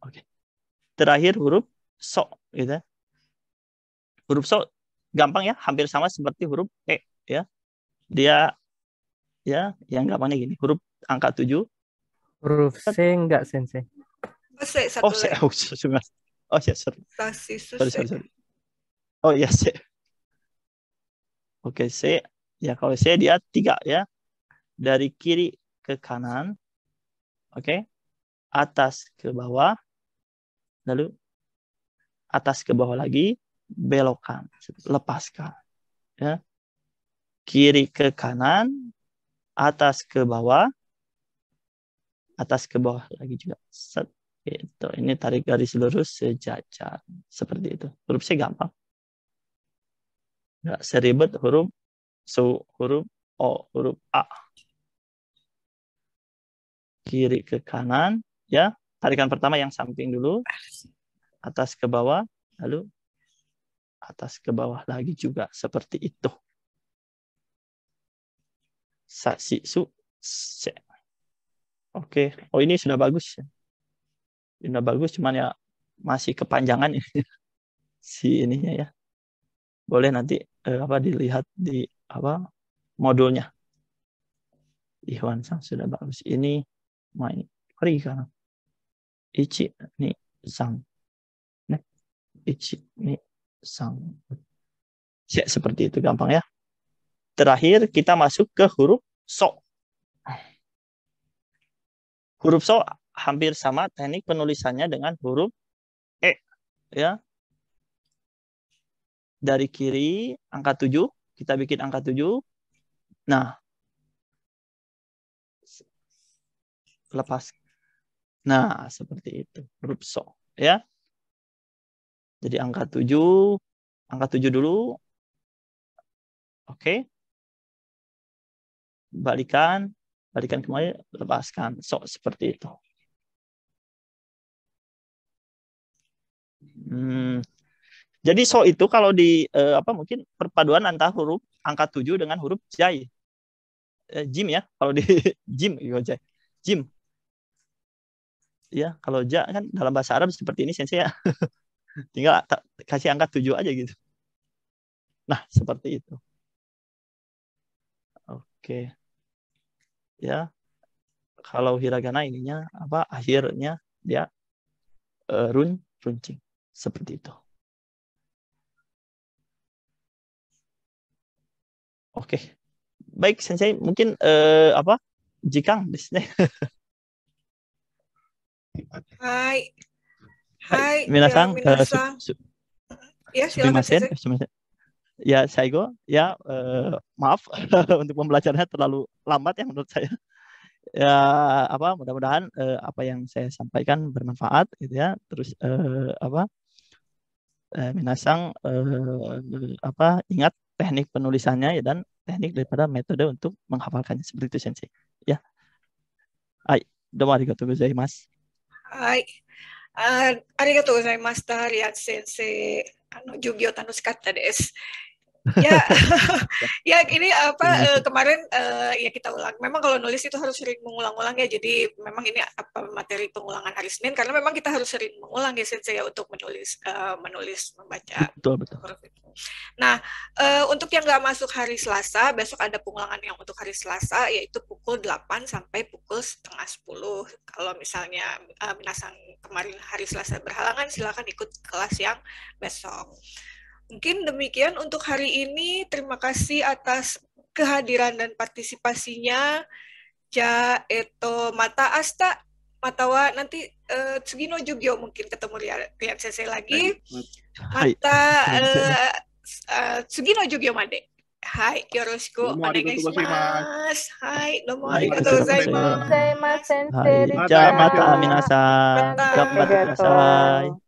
Oke. Terakhir huruf so gitu. Huruf so gampang ya, hampir sama seperti huruf E ya. Dia ya yang gampangnya gini, huruf angka 7. Huruf C enggak, Sensei? Satu lagi. Sorry. Oh ya, C. Oke, C. Ya, kalau C dia 3 ya. Dari kiri ke kanan. Oke. Atas ke bawah. Lalu atas ke bawah lagi, belokkan, lepaskan. Ya. Kiri ke kanan, atas ke bawah lagi juga. Set. Itu. Ini tarik garis lurus sejajar. Seperti itu. Huruf C gampang. Nggak seribet huruf Su, huruf O, huruf A. Kiri ke kanan, ya. Tarikan pertama yang samping dulu. Atas ke bawah, lalu atas ke bawah lagi juga. Seperti itu. Sa, si, su, se. Oke. Oh, ini sudah bagus. Sudah bagus, cuman ya masih kepanjangan si ininya ya. Boleh nanti dilihat di modulnya. Ikhwan Sang sudah bagus. Ini main hari kan. Ichi ni sang. Ichi ni sang. Ya, seperti itu gampang ya. Terakhir kita masuk ke huruf so. Huruf so hampir sama teknik penulisannya dengan huruf E ya. Dari kiri angka 7, kita bikin angka 7. Nah, lepas. Nah, seperti itu huruf so ya. Jadi angka 7 dulu. Oke. Balikan kembali, lepaskan. So, seperti itu. Jadi so itu kalau di mungkin perpaduan antara huruf angka 7 dengan huruf jai. Jim ya, kalau di jim jai. Jim. Ya, kalau ja kan dalam bahasa Arab seperti ini Sensei ya. Tinggal kasih angka 7 aja gitu. Nah, seperti itu. Oke. Ya. Kalau hiragana ininya akhirnya dia runcing seperti itu. Oke. Baik, Sensei, mungkin Jikang di sini. Hai. Hai, Hai, minasan, minasan. Ya, silakan sumimasen, Sensei. ya Saigo, ya maaf untuk pembelajarannya terlalu lambat ya menurut saya. Ya mudah-mudahan apa yang saya sampaikan bermanfaat gitu ya. Terus minasan ingat teknik penulisannya ya, dan teknik daripada metode untuk menghafalkannya seperti itu Sensei. Ya. Hai, domo arigatou gozaimasu. Hai. Arigatou gozaimashita, Riat Sensei. Jugyo tanushikatta desu. Ya, ya ini kemarin ya kita ulang. Memang kalau nulis itu harus sering mengulang-ulang ya. Jadi memang ini materi pengulangan hari Senin karena memang kita harus sering mengulang ya Sensei ya untuk menulis membaca. Betul. Nah, untuk yang nggak masuk hari Selasa, besok ada pengulangan yang untuk hari Selasa yaitu pukul 8 sampai pukul 9:30. Kalau misalnya minasan kemarin hari Selasa berhalangan, silakan ikut kelas yang besok. Mungkin demikian untuk hari ini. Terima kasih atas kehadiran dan partisipasinya. Ja, mata asta, matawa nanti Tsugino Jugyo mungkin ketemu Rian Sensei lagi. Mata Tsugino Jugyo made. Hai, yoroshiku onegaishimasu. Hai, domo arigatou gozaimasu. Sensei. Ja, mata minasan. Gambatte kudasai.